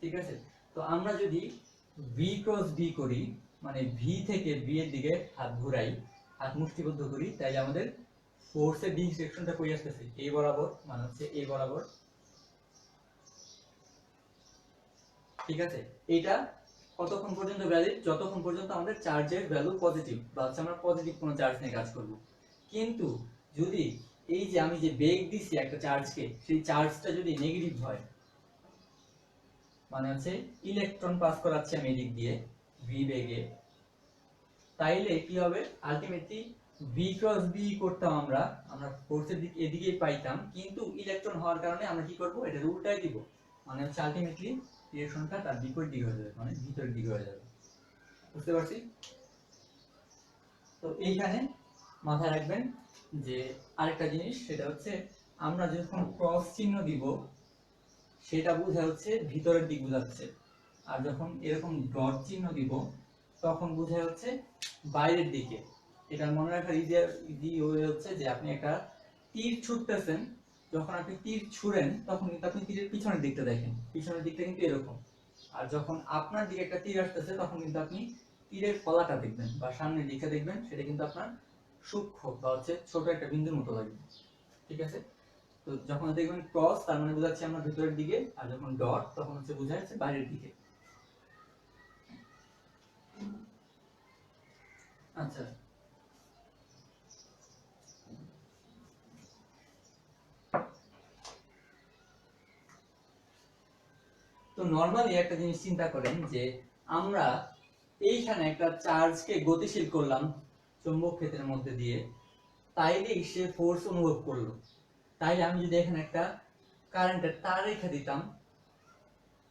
ঠিক আছে, তো আমরা যদি v ক্রস b করি, মানে v থেকে b এর দিকে হাত ঘুরাই, হাত মুষ্টিবদ্ধ করি, তাইলে আমাদের ফোর্সের ডিরেকশনটা কই আসতেছে, এই বরাবর, মানে হচ্ছে এই বরাবর। ঠিক আছে, এটা কতক্ষণ পর্যন্ত ভ্যালিড, যতক্ষণ পর্যন্ত আমাদের চার্জের ভ্যালু পজিটিভ বা হচ্ছে আমরা পজিটিভ কোনো চার্জ নিয়ে কাজ করব। কিন্তু যদি এই যে আমি যে বেগ দিছি একটা চার্জকে, সেই চার্জটা যদি নেগেটিভ হয়, মানে হচ্ছে ইলেকট্রন পাস করাচ্ছি আমি এদিক দিয়ে v বেগে, তাইলে কি হবে আলটিমেটলি v ক্রস b করতাম আমরা আমরা ফোর্সের দিক এদিকেই পাইতাম, কিন্তু ইলেকট্রন হওয়ার কারণে আমরা কি করব, এটা উল্টাই দিব, মানে হচ্ছে আলটিমেটলি ডিরেকশনটা তার বিপরীত দিকে হয়ে যাবে, মানে ভিতরের দিকে হয়ে যাবে। বুঝতে পারছি? তো এইখানে মাথায় রাখবেন যে আরেকটা জিনিস, সেটা হচ্ছে আমরা যখন ক্রস চিহ্ন দিব সেটা বোঝায় হচ্ছে ভিতরের দিক বোঝাচ্ছে, আর যখন এরকম ডট চিহ্ন দিব তখন বোঝায় হচ্ছে বাইরের দিকে। এটা মনে রাখার ইজি ওয়ে হচ্ছে যে আপনি একটা তীর ছুটতেছেন, যখন আপনি তীর ছুড়েন তখন কিন্তু আপনি তীরের পিছনের দিকটা দেখেন, পিছনের দিকটা কিন্তু এরকম। আর যখন আপনার দিকে একটা তীর আসতেছে তখন কিন্তু আপনি তীরের ফলাটা দেখবেন বা সামনের দিকটা দেখবেন, সেটা কিন্তু আপনার সূক্ষ্ম বা হচ্ছে ছোট একটা বিন্দুর মতো লাগবে। ঠিক আছে, তো যখন দেখবেন ক্রস তার মানে বোঝাচ্ছে আমরা ভিতরের দিকে, আর যখন ডট তখন হচ্ছে বোঝা যাচ্ছে বাইরের দিকে। আচ্ছা তো নরমালি একটা জিনিস চিন্তা করেন যে আমরা এইখানে একটা চার্জকে গতিশীল করলাম চৌম্বক ক্ষেত্রের মধ্যে দিয়ে, তাইলেই সে ফোর্স অনুভব করলো। তাইলে আমি যদি এখানে একটা কারেন্টের তার রেখে দিতাম,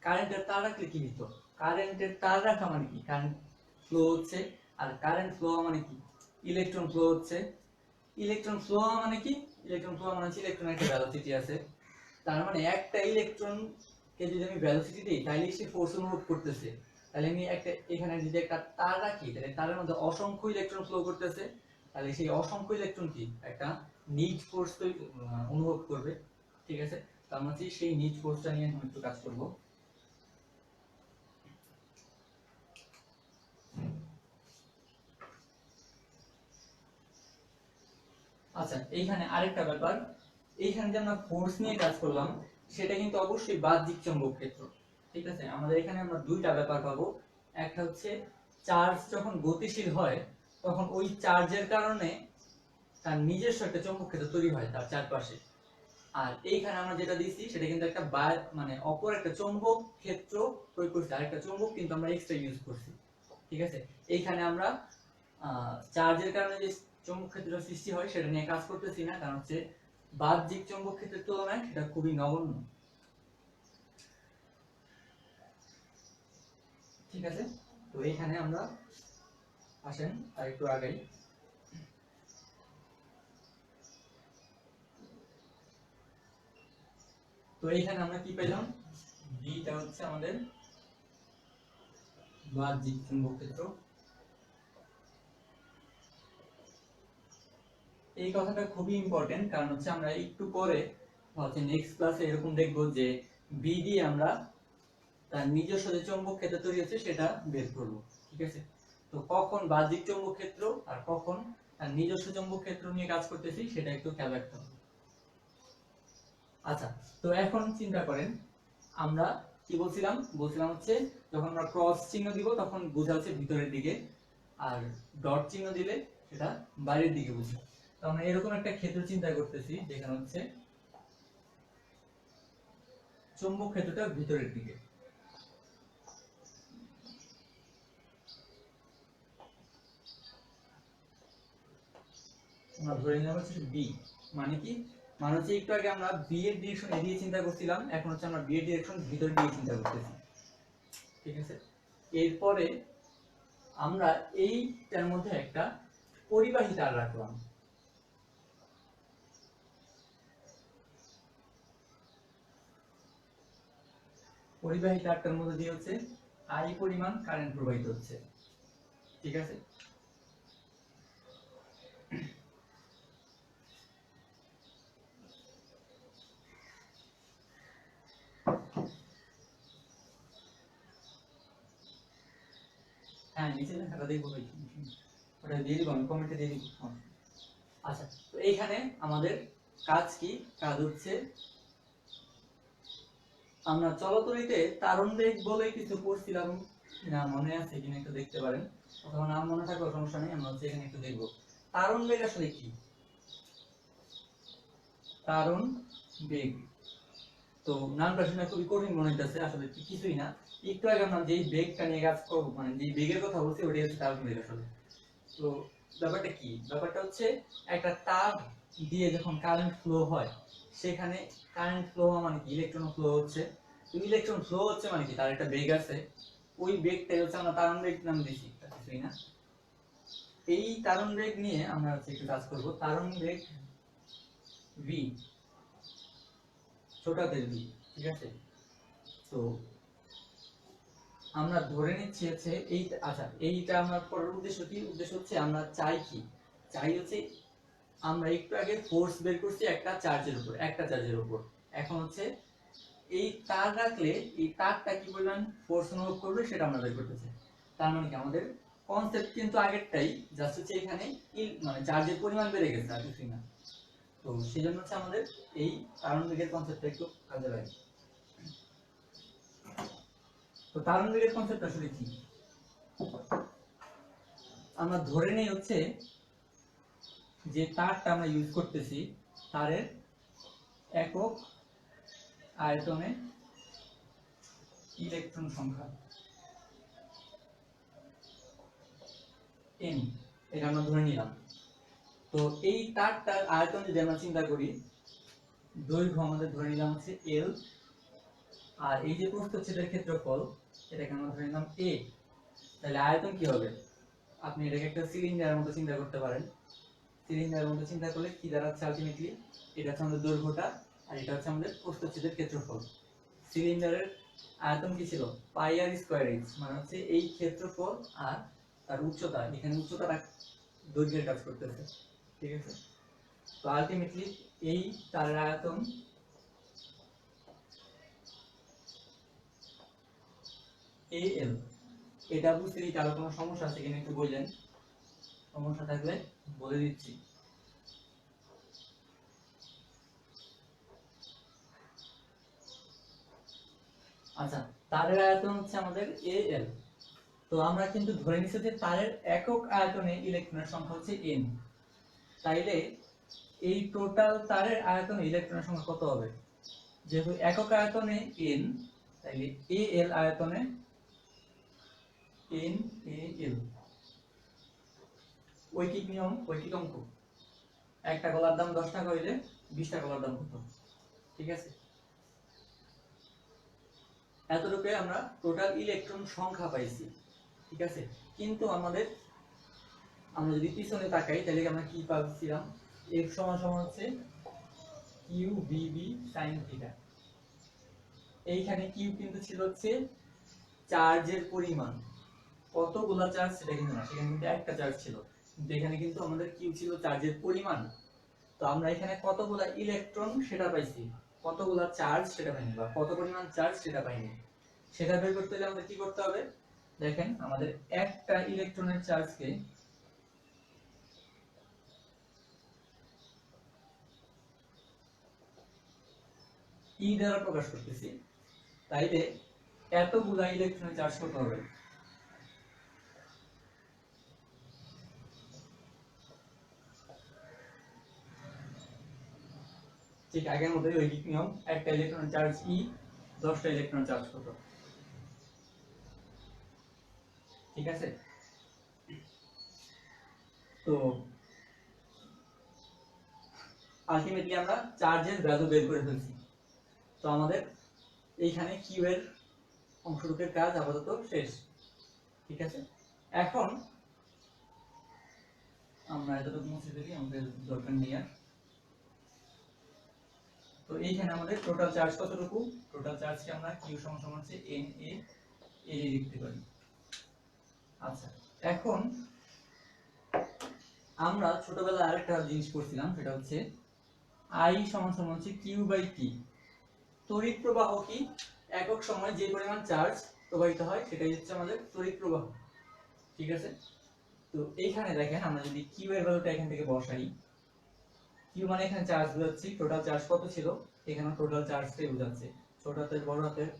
কারেন্টের তার রাখলে কি হতো, কারেন্টের তার রাখা মানে কি, কারেন্ট ফ্লো হচ্ছে, আর কারেন্ট ফ্লো মানে কি, ইলেকট্রন ফ্লো হচ্ছে। ইলেকট্রন ফ্লো মানে কি, ইলেকট্রন ফ্লো মানে হচ্ছে ইলেকট্রনের একটা ভেলোসিটি আছে, তার মানে একটা ইলেকট্রন কে যদি আমি ভেলোসিটি দিই তাহলে সে ফোর্স অনুভব করতেছে। তাহলে আমি একটা এখানে যদি একটা তার রাখি তাহলে তারের মধ্যে অসংখ্য ইলেকট্রন ফ্লো করতেছে, তাহলে সেই অসংখ্য ইলেকট্রন কি একটা নিট ফোর্স অনুভব করবে। ঠিক আছে, তার মানে সেই নিট ফোর্সটা নিয়ে আমি একটু কাজ করব। আচ্ছা এইখানে আরেকটা ব্যাপার, এইখানে যে আমরা ফোর্স নিয়ে কাজ করলাম সেটা কিন্তু অবশ্যই বাহ্যিক চৌম্বক ক্ষেত্র। ঠিক আছে, আমাদের এখানে আমরা দুইটা ব্যাপার পাবো। একটা হচ্ছে চার্জ যখন গতিশীল হয় তখন ওই চার্জের কারণে তার নিজস্ব একটা চৌম্বক ক্ষেত্র তৈরি হয় তার চারপাশে। আর এইখানে আমরা যেটা দিয়েছি সেটা কিন্তু একটা মানে অপর একটা চৌম্বক ক্ষেত্র প্রয়োগ করছি, আর একটা চৌম্বক কিন্তু আমরা এক্সট্রা ইউজ করছি। ঠিক আছে, এইখানে আমরা চার্জের কারণে যে চৌম্বক ক্ষেত্র সৃষ্টি হয় সেটা নিয়ে কাজ করতেছি না, কারণ হচ্ছে বাহ্যিক চৌম্বক ক্ষেত্রের তুলনায় সেটা খুবই নগণ্য। ঠিক আছে, তো এইখানে আমরা আসেন আর একটু আগাই। তো এইখানে আমরা কি পেলাম, বিটা হচ্ছে আমাদের বাহ্যিক চৌম্বক ক্ষেত্র। এই কথাটা খুবই ইম্পর্টেন্ট, কারণ হচ্ছে আমরা একটু পরে হচ্ছে নেক্সট ক্লাসে এরকম দেখব যে বি দিয়ে আমরা তার নিজস্ব যে চৌম্বক ক্ষেত্র তৈরি হচ্ছে সেটা বের করব। ঠিক আছে, তো কখন বাহ্যিক চৌম্বক ক্ষেত্র আর কখন তার নিজস্ব চৌম্বক ক্ষেত্র নিয়ে কাজ করতেছি সেটা একটু খেয়াল রাখতে হবে। আচ্ছা, তো এখন চিন্তা করেন আমরা কি বলছিলাম, বলছিলাম হচ্ছে যখন আমরা ক্রস চিহ্ন দিব তখন বোঝা হচ্ছে ভিতরের দিকে, আর ডট চিহ্ন দিলে সেটা বাইরের দিকে বোঝা। তো আমরা এরকম একটা ক্ষেত্র চিন্তা করতেছি যেখানে হচ্ছে চৌম্বক ক্ষেত্রটা ভিতরের দিকে। আমরা ধরে নিলাম হচ্ছে বি, মানে কি, মানে হচ্ছে একটু আগে আমরা বি এর ডিরেকশন এদিকে চিন্তা করছিলাম, এখন হচ্ছে আমরা বি এর ডিরেকশন ভিতরের দিকে চিন্তা করতেছি। ঠিক আছে, এরপরে আমরা এইটার মধ্যে একটা পরিবাহী তার রাখলাম। পরিবাহী তারটার মধ্যে দিয়ে হচ্ছে আই পরিমাণ কারেন্ট প্রবাহিত হচ্ছে। ঠিক আছে, হ্যাঁ নিচে লেখাটা দেখবো, ওটা দিয়ে দিব, আমি কমেন্টে দিয়ে দিব। আচ্ছা, তো এইখানে আমাদের কাজ কি, কাজ হচ্ছে আমরা চলতরিতে তারণ বেগ বলে কিছু পড়ছিলাম না, মনে আছে কিনা একটু দেখতে পারেন, অথবা নাম মনে থাকলেও সমস্যা নেই, আমরা হচ্ছে এখানে একটু দেখবো তারণ বেগ আসলে কি। তারণ বেগ, তো নামটা শুনে খুবই কঠিন মনে হইতেছে, আসলে কিছুই না। একটু আগে আমরা যেই বেগটা নিয়ে কাজ করবো, মানে যেই বেগের কথা বলছি ওটাই হচ্ছে তারণ বেগ আসলে। তো ব্যাপারটা কি, ব্যাপারটা হচ্ছে একটা তার দিয়ে যখন কারেন্ট ফ্লো হয়, সেখানে কারেন্ট ফ্লো মানে কি, ইলেকট্রন ফ্লো হচ্ছে। তো ইলেকট্রন ফ্লো হচ্ছে মানে কি, তার একটা বেগ আছে, ওই বেগটাই হচ্ছে আমরা তারণ বেগ নাম দিছি, কিছুই না। এই তারণ বেগ নিয়ে আমরা হচ্ছে একটু কাজ করব। তারণ বেগ ভি, ছোট হাতের ভি। ঠিক আছে, তো আমরা ধরে নিচ্ছি হচ্ছে এই, আচ্ছা এইটা আমার পরের উদ্দেশ্য কি, উদ্দেশ্য হচ্ছে আমরা চাই কি, চাই হচ্ছে আমরা একটু আগে ফোর্স বের করছি একটা চার্জের উপর, একটা চার্জের উপর। এখন হচ্ছে এই তার রাখলে এই তারটা কি পরিমাণ ফোর্স অনুভব করবে সেটা আমরা বের করতেছি। তার মানে কি আমাদের কনসেপ্ট কিন্তু আগেরটাই, জাস্ট হচ্ছে এখানে মানে চার্জের পরিমাণ বেড়ে গেছে আর কিছুই না। তো সেজন্য হচ্ছে আমাদের এই তারণ বেগের কনসেপ্টটা একটু কাজে লাগে। তো তারণ বেগের কনসেপ্ট আসলে কি, আমরা ধরে নেই হচ্ছে যে তারটা আমরা ইউজ করতেছি, তারের একক আয়তনে ইলেকট্রন সংখ্যা n, এটা আমরা ধরে নিলাম। তো এই তারটার আয়তন যদি আমরা চিন্তা করি, দৈর্ঘ্য আমাদের ধরে নিলাম হচ্ছে l, আর এই যে প্রস্থচ্ছেদের ক্ষেত্রফল এটাকে আমরা ধরে নিলাম a। তাহলে আয়তন কি হবে, আপনি এটাকে একটা সিলিন্ডারের মতো চিন্তা করতে পারেন। সিলিন্ডারের মতো চিন্তা করলে কি দাঁড়াচ্ছে আলটিমেটলি, এটা হচ্ছে আমাদের দৈর্ঘ্যটা আর এটা হচ্ছে আমাদের প্রস্থচ্ছেদের ক্ষেত্রফল। সিলিন্ডারের আয়তন কি ছিল, পাই আর স্কয়ার এইচ, মানে হচ্ছে এই ক্ষেত্রফল আর তার উচ্চতা, এখানে উচ্চতাটা দৈর্ঘ্যের কাজ করতেছে। ঠিক আছে, তো আলটিমেটলি এই তারের আয়তন AL। এটা বুঝতে কি কারো কোনো সমস্যা আছে কিনা একটু বললেন, সমস্যা থাকলে বলে দিচ্ছি। আচ্ছা, তারের আয়তন হচ্ছে আমাদের এল। তো আমরা কিন্তু ধরে নিচ্ছি যে তারের একক আয়তনে ইলেকট্রনের সংখ্যা হচ্ছে n। তাইলে এই টোটাল তারের আয়তনে ইলেকট্রনের সংখ্যা কত হবে? যেহেতু একক আয়তনে n, তাইলে al আয়তনে n al। ঐকিক নিয়ম, ঐকিক অঙ্ক। একটা কলার দাম 10 টাকা হইলে 20টা কলার দাম কত? ঠিক আছে, এতটুকু আমরা টোটাল ইলেকট্রন সংখ্যা পাইছি। ঠিক আছে, কিন্তু আমরা যদি পিছনে তাকাই তাহলে আমরা কি পাচ্ছিলাম? f সমান সমান হচ্ছে কিউ বিবি sin থিটা। এইখানে কিউ কিন্তু ছিল হচ্ছে চার্জের পরিমাণ, কতগুলা চার্জ সেটা কিন্তু না, সেখানে কিন্তু একটা চার্জ ছিল, কিন্তু এখানে কিন্তু আমাদের কিউ ছিল চার্জের পরিমাণ। তো আমরা এখানে কতগুলা ইলেকট্রন সেটা পাইছি, কতগুলা চার্জ সেটা পাইনি, বা কত পরিমাণ চার্জ সেটা পাইনি। সেটা বের করতে হলে আমাদের কি করতে হবে? দেখেন, আমাদের একটা ইলেকট্রনের চার্জকে ই দ্বারা প্রকাশ করতেছি, তাইলে এতগুলা ইলেকট্রনের চার্জ কত হবে? ঠিক আগের মতোই ঐকিক নিয়ম, একটা ইলেকট্রনের চার্জ ই, 10টা ইলেকট্রনের চার্জ কত? ঠিক আছে, তো আলটিমেটলি আমরা চার্জের ভ্যালু বের করে ফেলছি। তো আমাদের এইখানে কিউ এর অংশটুকুর কাজ আপাতত শেষ। ঠিক আছে, এখন আমরা এতটুকু মুছে ফেলি, আমাদের দরকার নেই আর। তো এইখানে আমাদের টোটাল চার্জ কতটুকু? টোটাল চার্জকে আমরা কিউ সমান সমান হচ্ছে এন এ এল লিখতে পারি। আচ্ছা, এখন আমরা ছোটবেলায় আরেকটা জিনিস পড়ছিলাম, সেটা হচ্ছে আই সমান সমান হচ্ছে কিউ বাই টি। তড়িৎ প্রবাহ কি? একক সময়ে যে পরিমাণ চার্জ প্রবাহিত হয় সেটাই হচ্ছে আমাদের তড়িৎ প্রবাহ। ঠিক আছে, তো এইখানে দেখেন, আমরা যদি কিউ এর ভ্যালুটা এখান থেকে বসাই, কিউ মানে এখানে চার্জ বোঝাচ্ছি, টোটাল চার্জ কত ছিল, এখানে টোটাল চার্জটাই বোঝাচ্ছে। ছোট হাতের বড় হাতের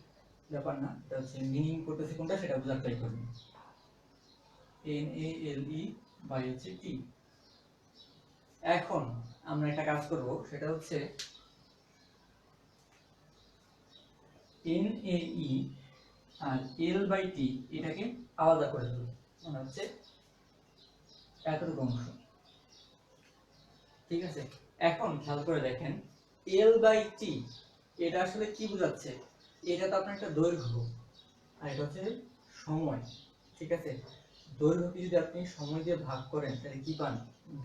ব্যাপার না, এটা হচ্ছে মিনিং করতেছি কোনটা সেটা বোঝার ট্রাই করবেন। N A L E by হচ্ছে টি। এখন আমরা একটা কাজ করব, সেটা হচ্ছে N A E R L by T এটাকে আলাদা করে দেব, মানে হচ্ছে এতটুকু অংশ। ঠিক আছে, এখন খেয়াল করে দেখেন, এল বাই টি এটা আসলে কি বোঝাচ্ছে? এটা তো আপনার একটা দৈর্ঘ্য, আর এটা হচ্ছে সময়। ঠিক আছে, দৈর্ঘ্যকে যদি আপনি সময় দিয়ে ভাগ করেন তাহলে কি পান?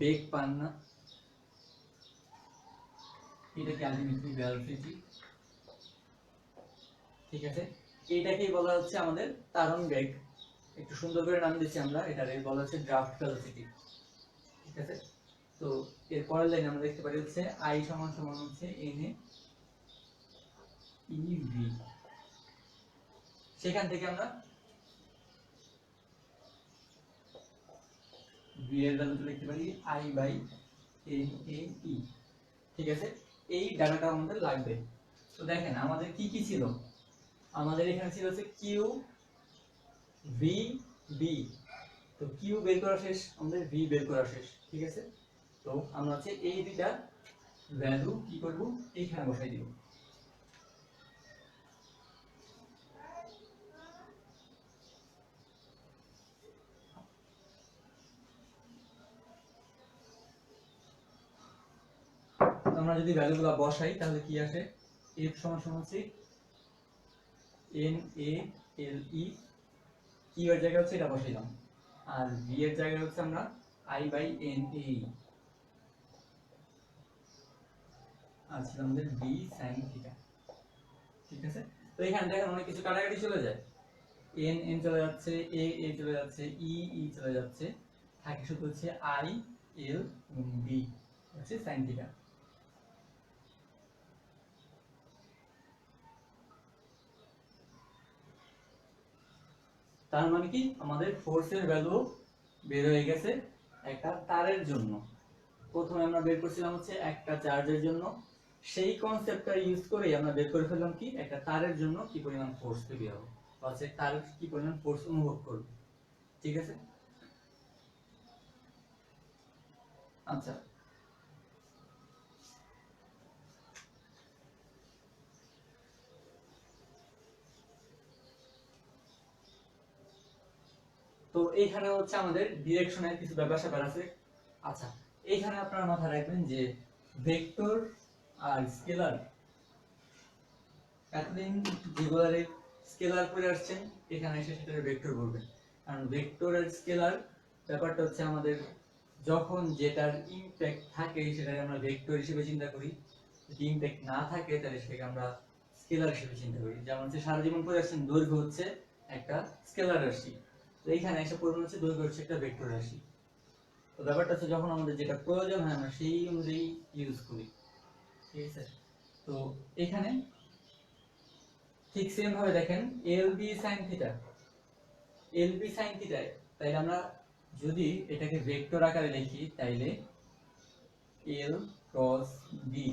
বেগ পান না? এটা কি আলটিমেটলি ভেলোসিটি। ঠিক আছে, এটাকেই বলা হচ্ছে আমাদের তারণ বেগ। একটু সুন্দর করে নাম দিচ্ছি আমরা, এটারে বলা হচ্ছে ড্রাফট ভেলোসিটি। ঠিক আছে, তো এর পরের লাইন আমরা দেখতে পারি হচ্ছে আই সমান সমান হচ্ছে এন এ ই ভি। সেখান থেকে আমরা ভি এর ভ্যালুটা লিখতে পারি আই বাই এন এ ই। ঠিক আছে, এই ডাটাটা আমাদের লাগবে। তো দেখেন আমাদের কি কি ছিল, আমাদের এখানে ছিল হচ্ছে কিউ ভি বি। তো কিউ বের করা শেষ, আমাদের ভি বের করা শেষ। ঠিক আছে, তো আমরা হচ্ছে এই দুইটা ভ্যালু কি করব, এইখানে বসাই দিব। আমরা যদি ভ্যালুগুলো বসাই তাহলে কি আসে? f সমান সমান হচ্ছে N A L E, Q এর জায়গায় হচ্ছে এটা বসাইলাম, আর ভি এর জায়গায় হচ্ছে আমরা আই বাই এন এ ই, আর ছিল আমাদের বি সাইন থিটা। ঠিক আছে, তো এখানে দেখেন অনেক কিছু কাটাকাটি চলে যায়, এন এন চলে যাচ্ছে, এ এ চলে যাচ্ছে, ই ই চলে যাচ্ছে, থাকে শুধু হচ্ছে আই এল এবং বি হচ্ছে সাইন থিটা। তার মানে কি, আমাদের ফোর্সের ভ্যালু বের হয়ে গেছে একটা তারের জন্য। প্রথমে আমরা বের করছিলাম হচ্ছে একটা চার্জের জন্য, সেই কনসেপ্টটা ইউজ করে আমরা বের করে ফেললাম কি একটা তারের জন্য কি পরিমাণ ফোর্স তৈরি হবে বা হচ্ছে তার কি পরিমাণ ফোর্স অনুভব করবে। ঠিক আছে, আচ্ছা তো এইখানে হচ্ছে আমাদের ডিরেকশনের কিছু ব্যাপার স্যাপার আছে। আচ্ছা, এইখানে আপনারা মাথায় রাখবেন যে ভেক্টর আর স্কেলার, এতদিন যেগুলারে স্কেলার করে আসছেন এখানে এসে সেটার ভেক্টর বলবেন, কারণ ভেক্টর আর স্কেলার ব্যাপারটা হচ্ছে আমাদের যখন যেটার ইমপ্যাক্ট থাকে সেটাকে আমরা ভেক্টর হিসেবে চিন্তা করি, যদি ইমপ্যাক্ট না থাকে তাহলে সেটাকে আমরা স্কেলার হিসেবে চিন্তা করি। যেমন হচ্ছে সারা জীবন পড়ে আসছেন দৈর্ঘ্য হচ্ছে একটা স্কেলার রাশি, তো এইখানে এসে পরিমাণ হচ্ছে দৈর্ঘ্য হচ্ছে একটা ভেক্টর রাশি। তো ব্যাপারটা হচ্ছে যখন আমাদের যেটা প্রয়োজন হয় আমরা সেই অনুযায়ী ইউজ করি। ঠিক আছে, তো এখানে ঠিক সেম ভাবে দেখেন L B sine theta, L B sine theta, তাইলে আমরা যদি এটাকে ভেক্টর আকারে লিখি তাইলে এল ক্রস বি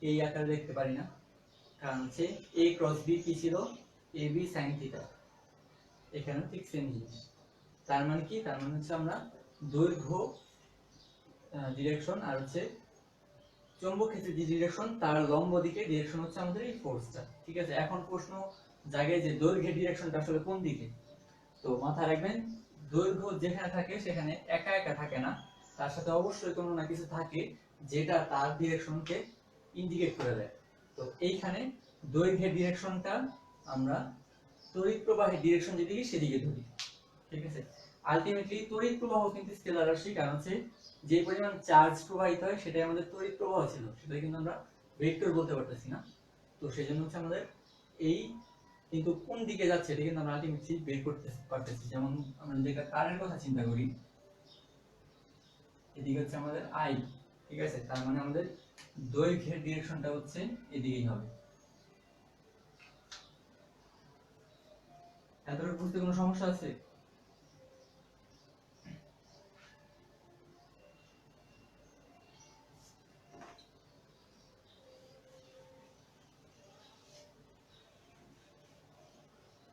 এই আকারে লিখতে পারি না, কারণ হচ্ছে এ ক্রস বি কি ছিল, এ বি সাইন থিটা। এখানে ঠিক সেম জিনিস, তার মানে কি, তার মানে হচ্ছে আমরা দৈর্ঘ্য ডিরেকশন আর হচ্ছে চৌম্বক ক্ষেত্রের যে ডিরেকশন তার লম্ব দিকে ডিরেকশন হচ্ছে আমাদের এই ফোর্সটা। ঠিক আছে, এখন প্রশ্ন জায়গায় যে দৈর্ঘ্যের ডিরেকশনটা আসলে কোন দিকে, তো মাথায় রাখবেন দৈর্ঘ্য যেখানে থাকে সেখানে একা একা থাকে না, তার সাথে অবশ্যই কোনো না কিছু থাকে যেটা তার ডিরেকশনকে ইন্ডিকেট করে দেয়। তো এইখানে দৈর্ঘ্যের ডিরেকশনটা আমরা তড়িৎ প্রবাহের ডিরেকশন যেদিকে সেদিকে ধরি। ঠিক আছে, আলটিমেটলি তড়িৎ প্রবাহ কিন্তু স্কেলার রাশি, কারণ হচ্ছে যে পরিমাণ চার্জ প্রবাহিত হয় সেটাই আমাদের তড়িৎ প্রবাহ ছিল, সেটা কিন্তু আমরা ভেক্টর বলতে পারতেছি না। তো সেই জন্য হচ্ছে আমাদের এই কিন্তু কোন দিকে যাচ্ছে এটা কিন্তু আমরা আলটিমেটলি বের করতে পারতেছি। যেমন আমরা যেটা কারেন্ট কথা চিন্তা করি, এদিকে হচ্ছে আমাদের আই, ঠিক আছে, তার মানে আমাদের দৈর্ঘ্যের ডিরেকশনটা হচ্ছে এদিকেই হবে। এতটুকু বুঝতে কোনো সমস্যা আছে?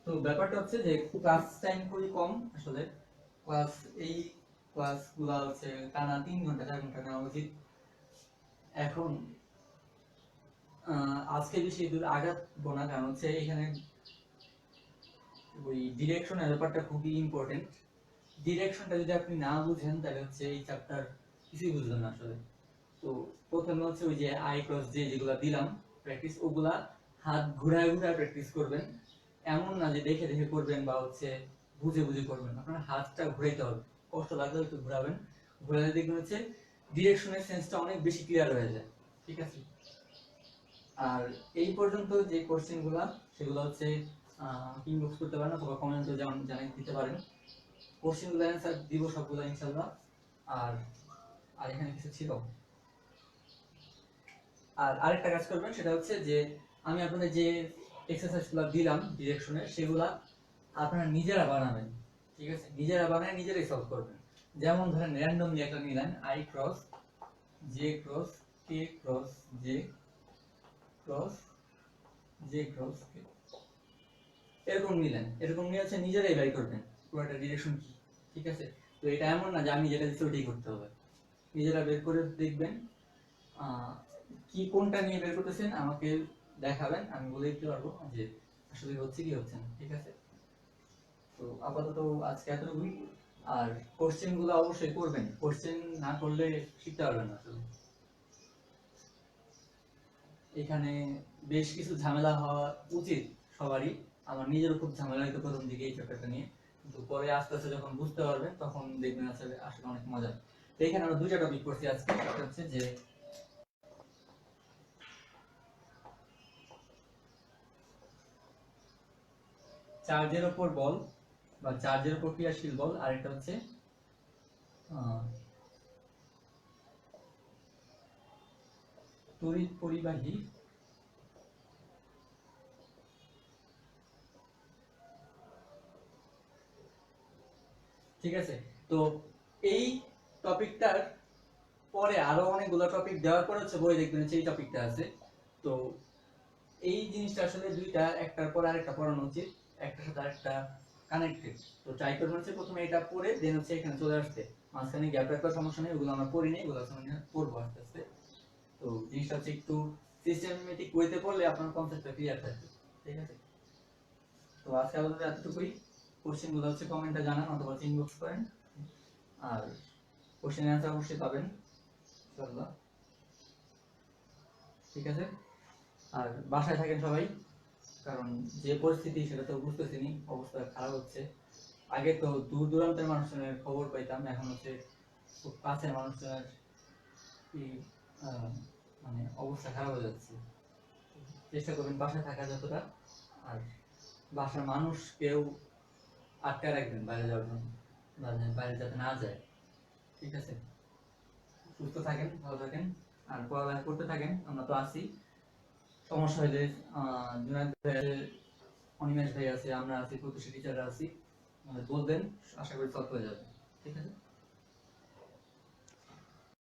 তো ব্যাপারটা হচ্ছে যে ক্লাস টাইম খুবই কম আসলে, ক্লাস এই ক্লাস গুলা হচ্ছে টানা 3 ঘন্টা 4 ঘন্টা নেওয়া উচিত। এখন আজকে বেশি দূর আগাবো না, কারণ হচ্ছে এখানে ওই ডিরেকশনের ব্যাপারটা খুবই ইম্পর্টেন্ট। ডিরেকশনটা যদি আপনি না বুঝেন তাহলে হচ্ছে এই চ্যাপ্টার কিছুই বুঝবেন না আসলে। তো প্রথমে হচ্ছে ওই যে আই ক্রস জে যেগুলো দিলাম প্র্যাকটিস, ওগুলা হাত ঘুরায় ঘুরায় প্র্যাকটিস করবেন। এমন না যে দেখে দেখে করবেন বা হচ্ছে বুঝে বুঝে করবেন, আপনার হাতটা ঘুরাইতে হবে, কষ্ট লাগলেও একটু ঘুরাবেন, ঘুরালে দেখবেন হচ্ছে ডিরেকশনের সেন্সটা অনেক বেশি ক্লিয়ার হয়ে যায়। ঠিক আছে, আর এই পর্যন্ত যে কোশ্চেন গুলা সেগুলো হচ্ছে ইনবক্স করতে পারেন অথবা কমেন্টে যেমন জানিয়ে দিতে পারেন, কোশ্চেন গুলো অ্যান্সার দিব সবগুলো ইনশাআল্লাহ। আর আর এখানে কিছু ছিল, আর আরেকটা কাজ করবেন সেটা হচ্ছে যে আমি আপনাদের যে এক্সারসাইজগুলো দিলাম ডিরেকশনের সেগুলা আপনারা নিজেরা বানাবেন। ঠিক আছে, নিজেরা বানায় নিজেরাই সলভ করবেন। যেমন ধরেন র্যান্ডমলি একটা নিলেন I cross J cross K cross J cross J cross কে, এরকম নিলেন, এরকম নিয়ে হচ্ছে নিজেরাই বের করবেন পুরোটা ডিরেকশন কি। ঠিক আছে, তো এটা এমন না যে আমি যেটা দিচ্ছি ওটাই করতে হবে, নিজেরা বের করে দেখবেন। কি কোনটা নিয়ে বের করতেছেন আমাকে দেখাবেন, আমি বলে দিতে পারবো যে আসলে হচ্ছে কি হচ্ছে না। ঠিক আছে, তো আপাতত আজকে এতটুকুই। আর কোশ্চেন গুলো অবশ্যই করবেন, কোশ্চেন না করলে শিখতে পারবেন না আসলে। এখানে বেশ কিছু ঝামেলা হওয়া উচিত সবারই, আমার নিজেরও খুব ঝামেলা হইতো প্রথম দিকে এই চ্যাপ্টারটা নিয়ে, কিন্তু পরে আস্তে আস্তে যখন বুঝতে পারবেন তখন দেখবেন আসলে আসলে অনেক মজা। তো এখানে আমরা দুইটা টপিক পড়ছি আজকে, একটা হচ্ছে যে চার্জের উপর বল বা চার্জের উপর ক্রিয়াশীল বল, আর একটা হচ্ছে তড়িৎ পরিবাহী ঠিক আছে, তো এই টপিকটার পরে আরো অনেকগুলো টপিক দেওয়ার পরে হচ্ছে বই দেখবেন সেই টপিকটা আছে। তো এই জিনিসটা আসলে দুইটা একটার পর আরেকটা পড়ানো উচিত, একটার সাথে আরেকটা কানেক্টেড। তো ট্রাই করবেন হচ্ছে প্রথমে এটা পড়ে দেন হচ্ছে এখানে চলে আসতে, মাঝখানে গ্যাপ রাখার সমস্যা নেই, ওগুলো আমরা পড়ি নেই, ওগুলো আমরা পড়বো আস্তে আস্তে। তো জিনিসটা হচ্ছে একটু সিস্টেমেটিক ওয়েতে পড়লে আপনার কনসেপ্টটা ক্লিয়ার থাকবে, ঠিক আছে? তো আজকে আপাতত এতটুকুই। কোশ্চেন গুলো হচ্ছে কমেন্টে জানান অথবা ইনবক্স করেন, আর কোশ্চেনের অ্যান্সার অবশ্যই পাবেন ইনশাআল্লাহ, ঠিক আছে? আর বাসায় থাকেন সবাই, কারণ যে পরিস্থিতি সেটা তো বুঝতেছিনি, অবস্থা খারাপ হচ্ছে। আগে তো দূর দূরান্তের মানুষজনের খবর পাইতাম, এখন হচ্ছে খুব কাছের মানুষজনের কি মানে অবস্থা খারাপ হয়ে যাচ্ছে। চেষ্টা করবেন বাসায় থাকা যতটা, আর বাসার মানুষ কেউ আটকে রাখবেন বাইরে যাওয়ার জন্য, বাইরে যাতে না যায়, ঠিক আছে? সুস্থ থাকেন, ভালো থাকেন, আর পড়ালেখা করতে থাকেন, আমরা তো আছি। সমস্যা হলে জুনায়েদ ভাই, অনিমেষ ভাই আছে, আমরা আছি, প্রতিষ্ঠা টিচাররা আছি, বলবেন, আশা করি সলভ হয়ে যাবে, ঠিক আছে?